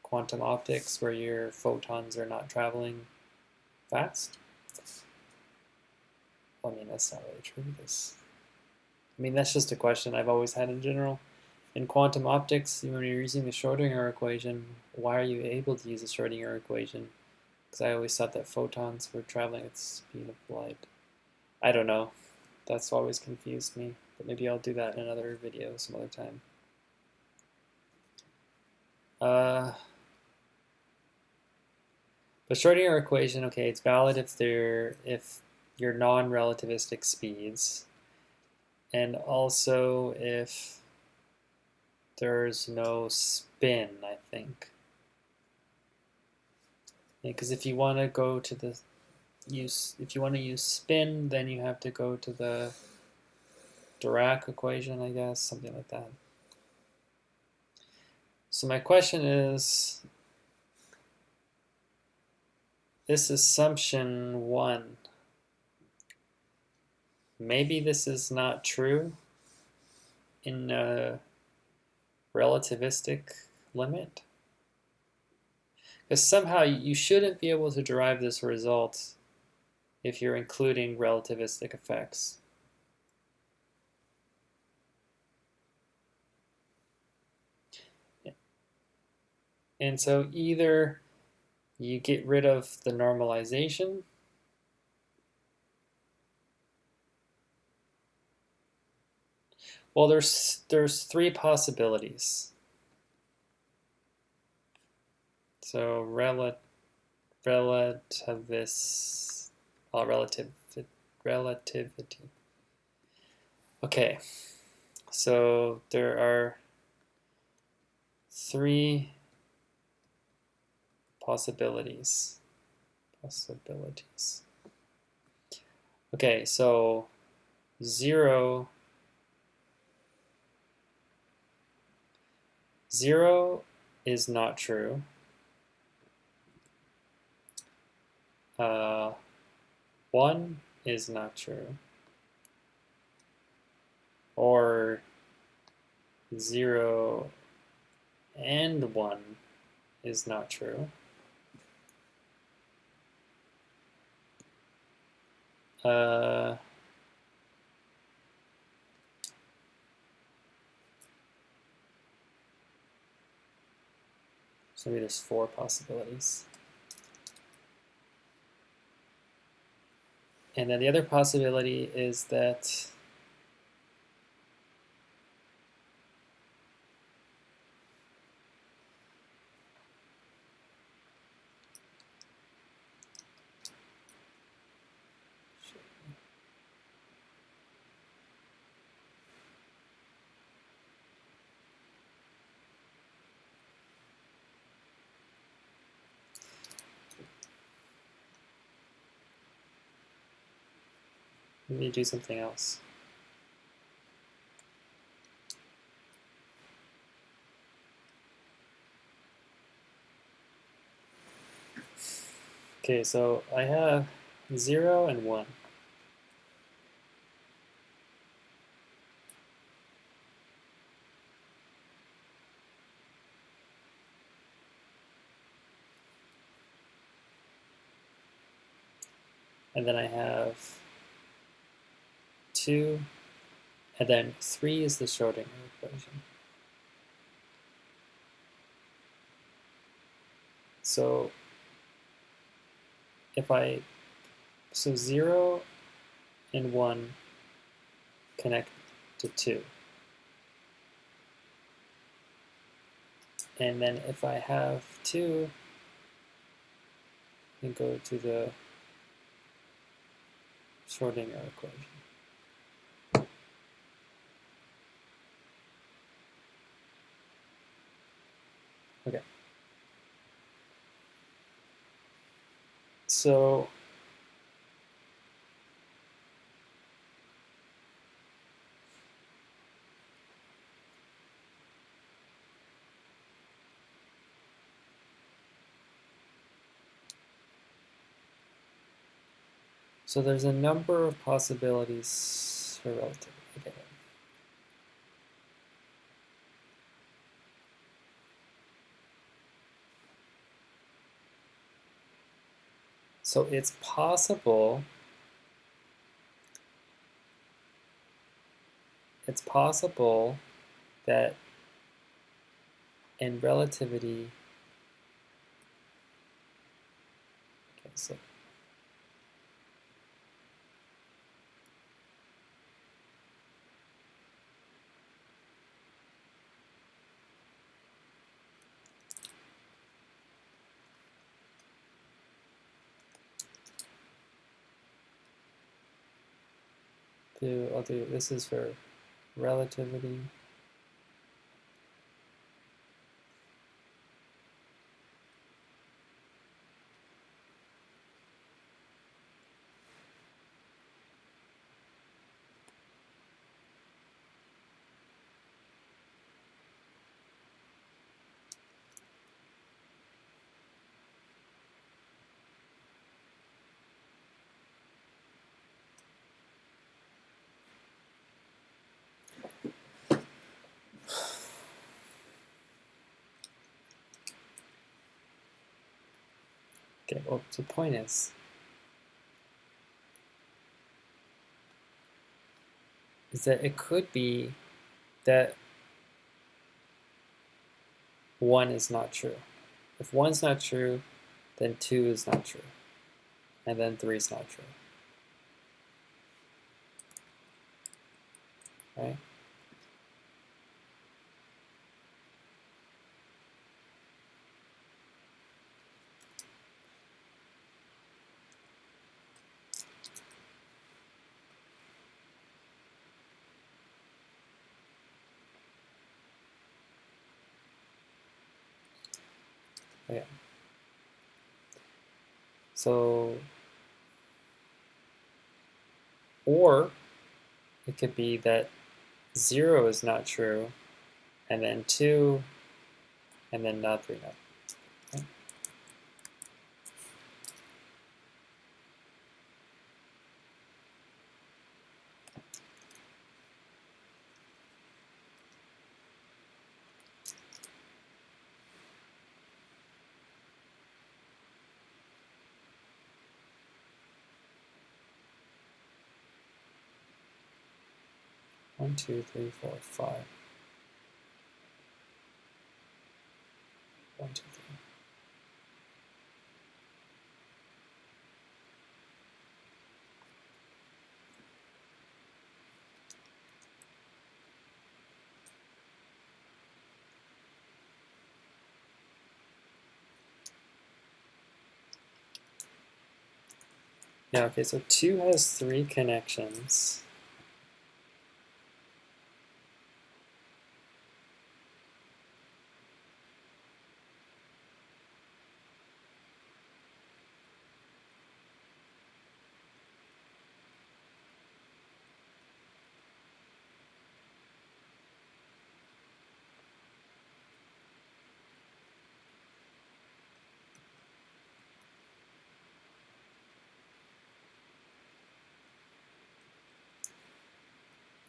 quantum optics where your photons are not traveling fast. I mean, that's not really true. I mean, that's just a question I've always had in general. In quantum optics, when you're using the Schrodinger equation, why are you able to use the Schrodinger equation? Because I always thought that photons were traveling at the speed of light. I don't know. That's always confused me. But maybe I'll do that in another video some other time. The Schrodinger equation, okay, it's valid if you're non-relativistic speeds, and also if there's no spin, I think. Because if you want to go to the if you want to use spin, then you have to go to the Dirac equation, I guess, something like that. So my question is, this assumption 1, maybe this is not true in a relativistic limit? Because somehow you shouldn't be able to derive this result if you're including relativistic effects. And so either you get rid of the normalization, well, there's 3 possibilities. So relativity. Okay, so there are 3 possibilities. Okay, so 0 is not true. 1 is not true. Or 0 and 1 is not true. So maybe there's 4 possibilities. And then the other possibility is that let me do something else. Okay, so I have 0 and 1. And then I have 2, and then 3 is the Schrodinger equation. So so 0 and 1 connect to 2. And then if I have 2, I can go to the Schrodinger equation. Okay. So So there's a number of possibilities for relativity. Okay. So it's possible that in relativity, okay, so I'll do this is for relativity. Okay, well, the point is that it could be that 1 is not true. If 1's not true, then 2 is not true, and then 3 is not true. Right? Okay. So, or it could be that 0 is not true, and then 2, and then not 3, not. Okay. 1, 2, 3, 4, 5. 1, 2, 3. Yeah, okay, so 2 has 3 connections.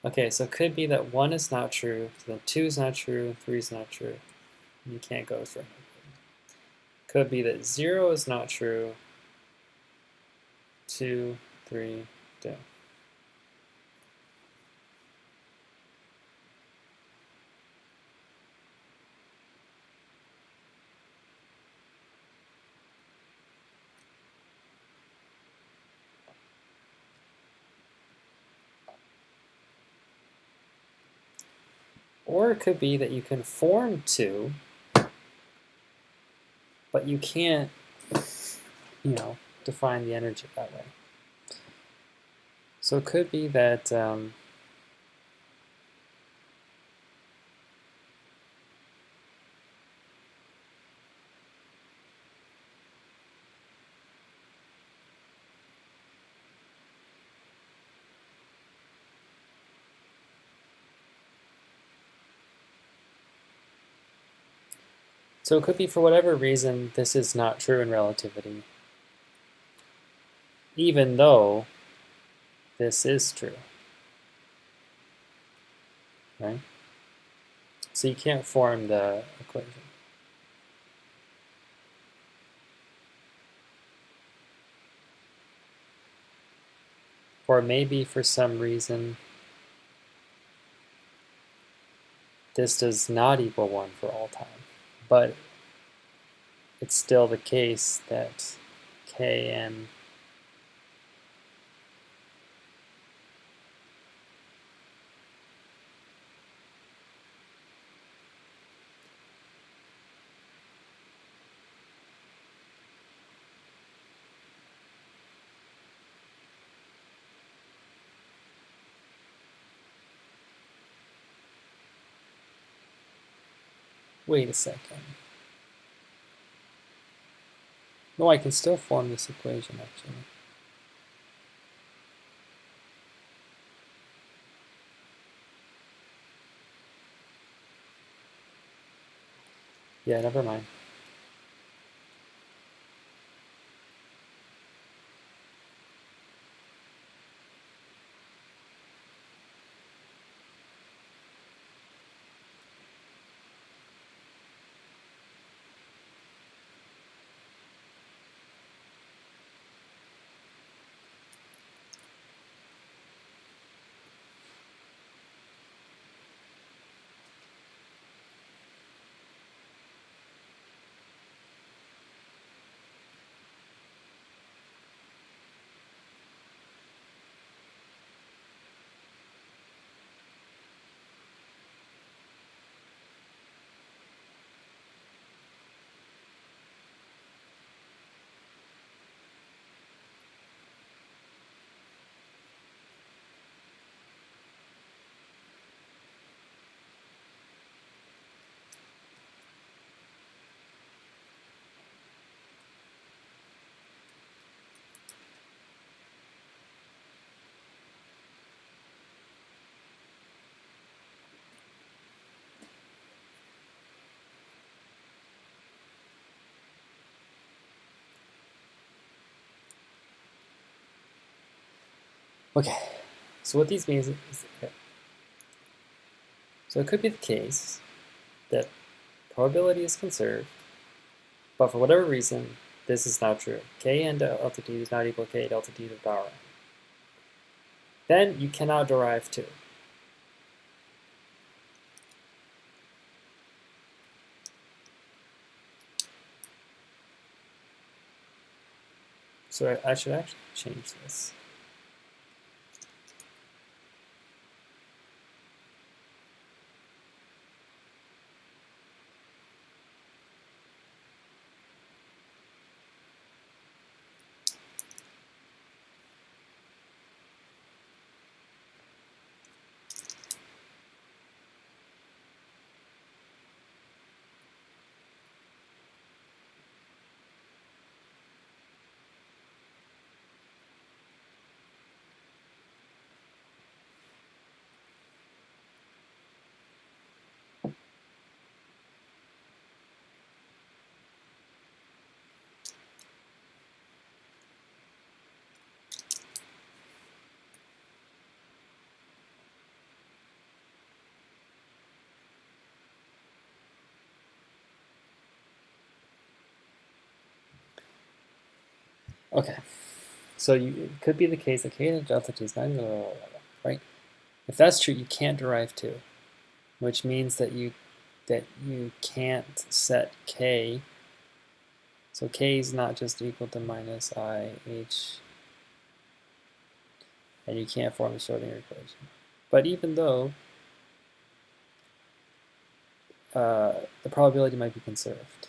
Okay, so it could be that 1 is not true, then 2 is not true, 3 is not true. And you can't go for it. Could be that 0 is not true, 2, 3, 2. Or it could be that you can form 2, but you can't, define the energy that way. So it could be that so it could be for whatever reason this is not true in relativity. even though this is true, right? So you can't form the equation. Or maybe for some reason, this does not equal 1 for all time, but it's still the case that Kn wait a second. No, I can still form this equation, actually. Yeah, never mind. Okay, so what these means is, so it could be the case that probability is conserved, but for whatever reason, this is not true. Kn delta t is not equal to k delta t to the power n. Then you cannot derive 2. So I should actually change this. Okay, so it could be the case that k delta t is not right? If that's true, you can't derive 2, which means that you can't set k. So k is not just equal to minus I h, and you can't form the Schrodinger equation. But even though the probability might be conserved.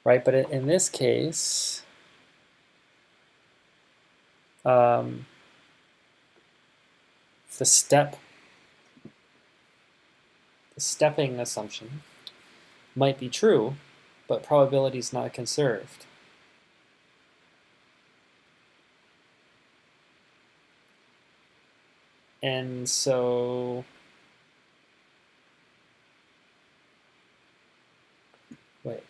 Right, but in this case, the stepping assumption might be true, but probability is not conserved. And so, wait,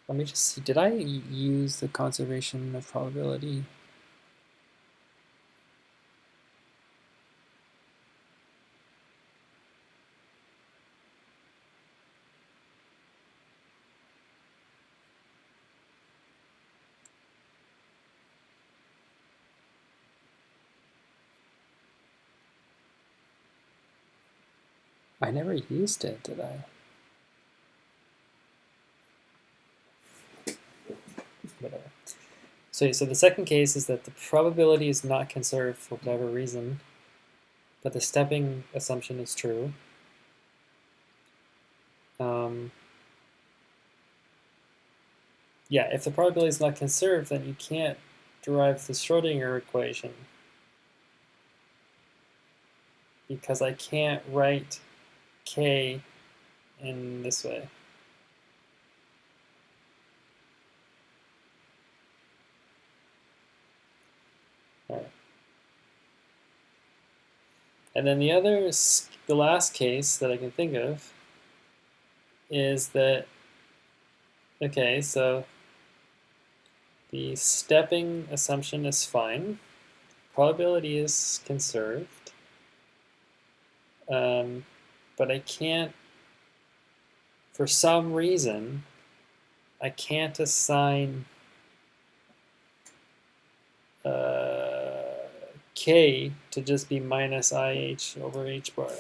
let me just see, did I use the conservation of probability? I never used it, did I? Whatever. So the second case is that the probability is not conserved for whatever reason, but the stepping assumption is true. Yeah, if the probability is not conserved, then you can't derive the Schrodinger equation, because I can't write k in this way. All right. And then the last case that I can think of is that, okay, so the stepping assumption is fine. Probability is conserved. But I can't, for some reason, I can't assign k to just be minus IH over H bar.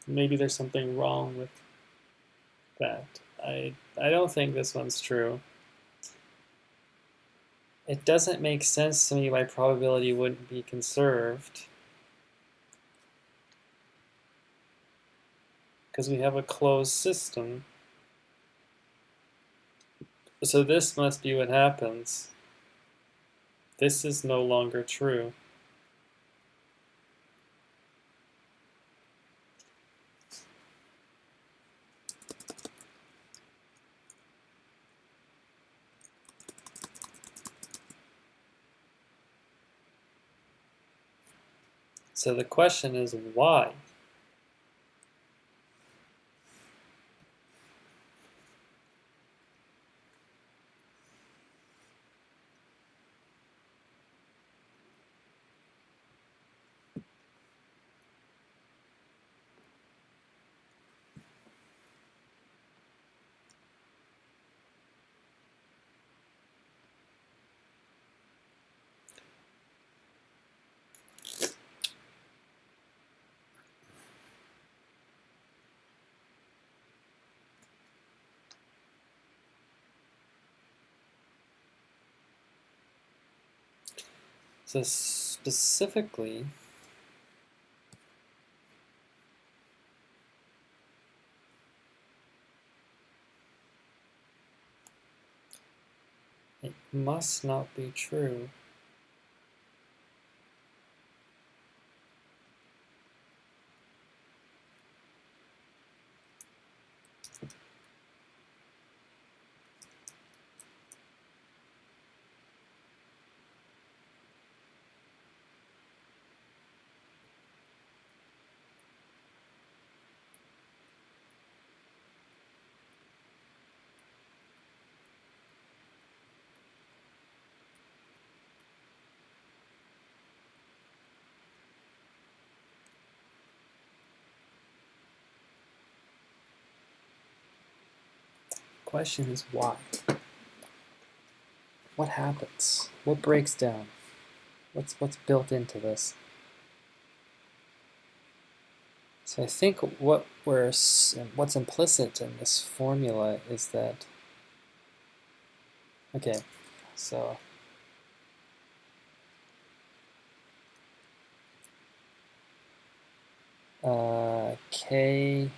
Maybe there's something wrong with that. I don't think this one's true. It doesn't make sense to me why probability wouldn't be conserved, because we have a closed system. So this must be what happens. This is no longer true. So the question is why? So specifically, it must not be true. Question is why? What happens? What breaks down? What's built into this? So I think what's implicit in this formula is that, okay, so k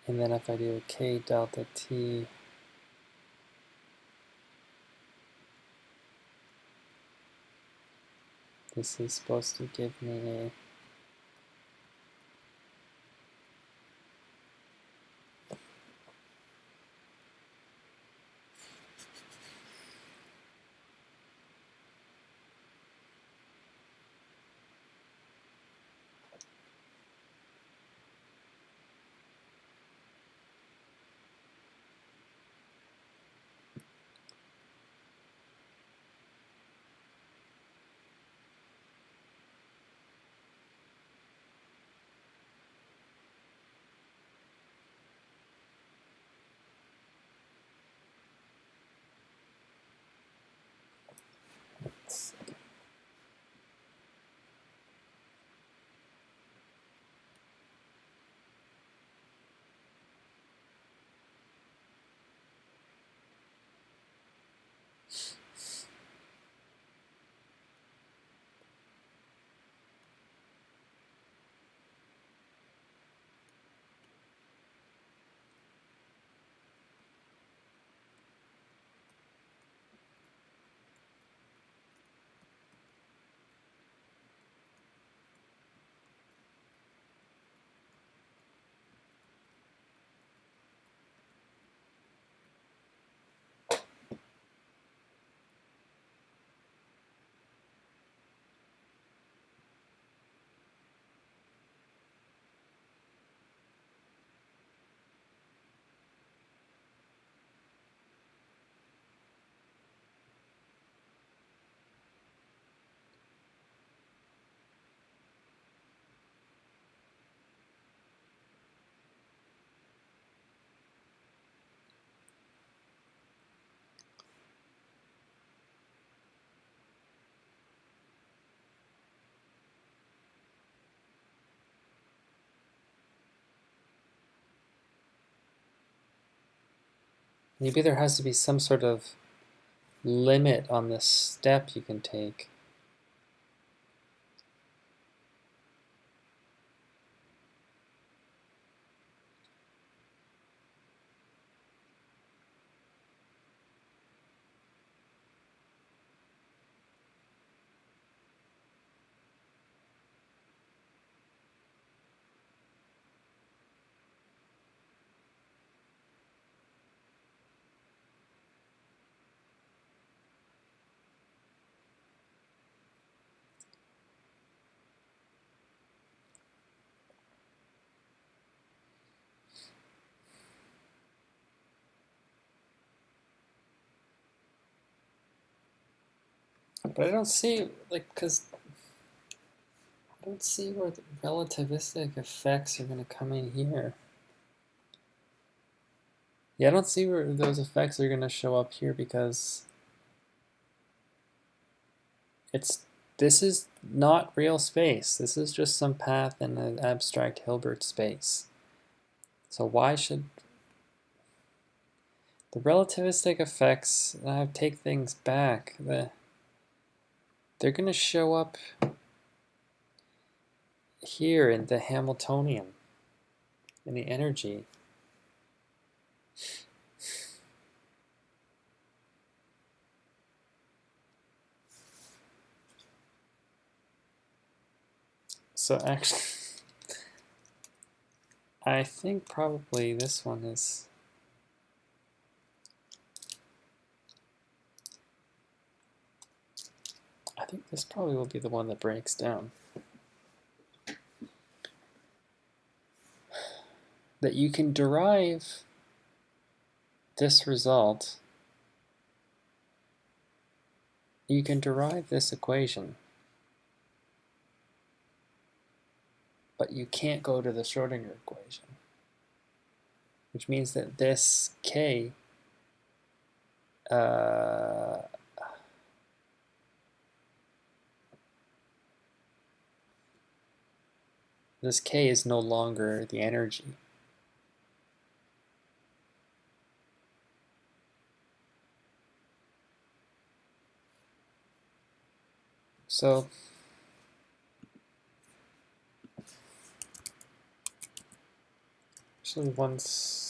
And then if I do k delta t, this is supposed to give me maybe there has to be some sort of limit on the step you can take. But I don't see, like, because I don't see where the relativistic effects are going to come in here. Yeah, I don't see where those effects are going to show up here because this is not real space. This is just some path in an abstract Hilbert space. So why should the relativistic effects take things back? They're going to show up here in the Hamiltonian, in the energy. So actually, I think probably this one is... I think this probably will be the one that breaks down. That you can derive this result, you can derive this equation, but you can't go to the Schrodinger equation, which means that this k this k is no longer the energy. So actually once.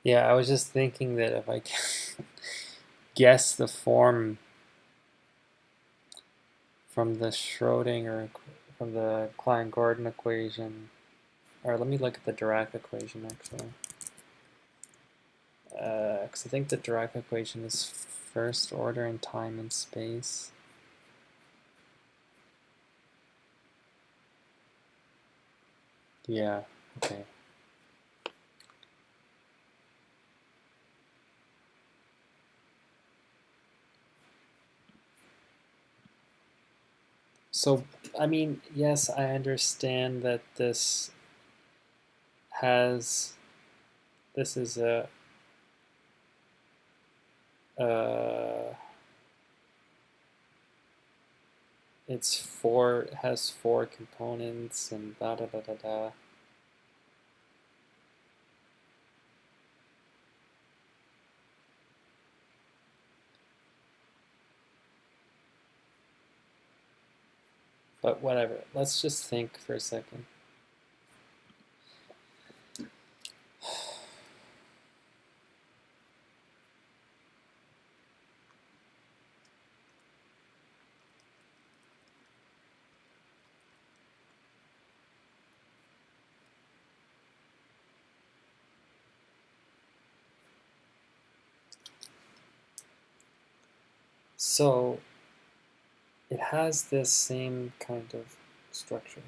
Yeah, I was just thinking that if I can guess the form from the from the Klein-Gordon equation, or let me look at the Dirac equation actually. Because I think the Dirac equation is first order in time and space. Yeah, okay. So, I mean, yes, I understand that this is it has four components and da da da da da. But whatever, let's just think for a second. So it has this same kind of structure.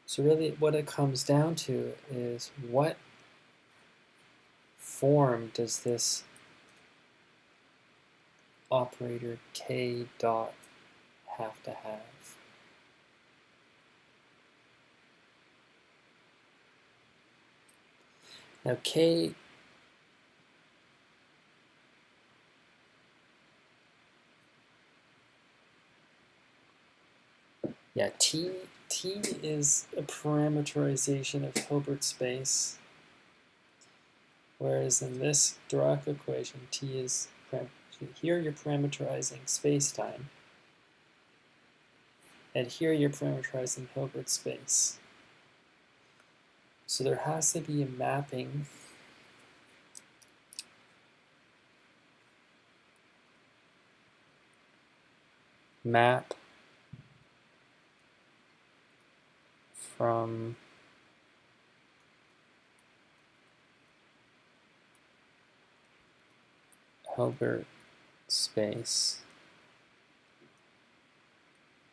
So really what it comes down to is what form does this operator k dot have to have? Now k yeah, T is a parameterization of Hilbert space, whereas in this Dirac equation, T is here you're parameterizing space-time, and here you're parameterizing Hilbert space. So there has to be a mapping map from Hilbert space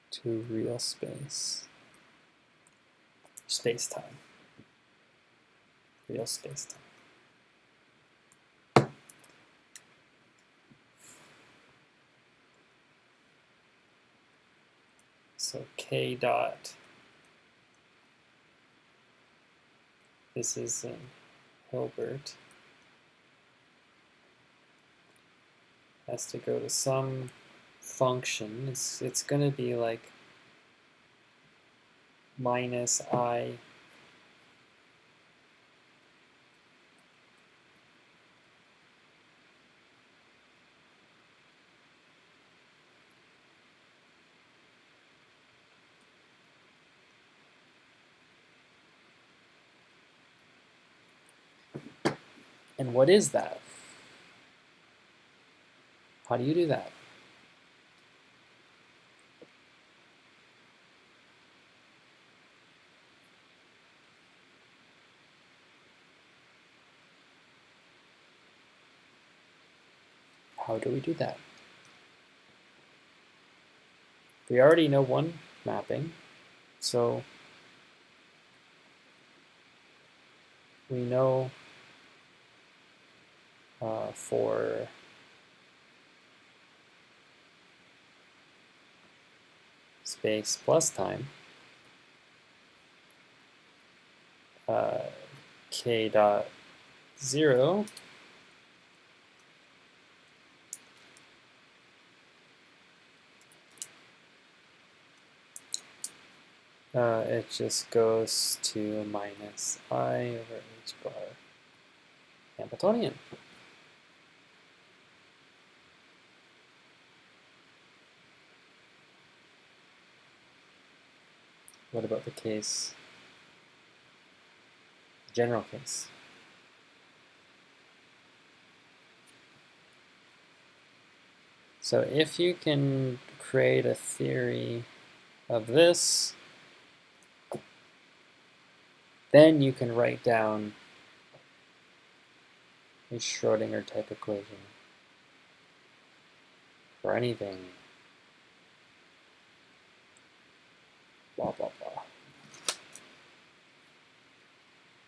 to real space, space-time, real space-time. So k dot, this is in Hilbert, has to go to some function. It's going to be like minus I And what is that? How do you do that? How do we do that? We already know one mapping, so we know for space plus time, k dot 0 it just goes to minus I over h bar Hamiltonian. What about the case, general case? So if you can create a theory of this, then you can write down a Schrodinger type equation for anything. Blah, blah, blah.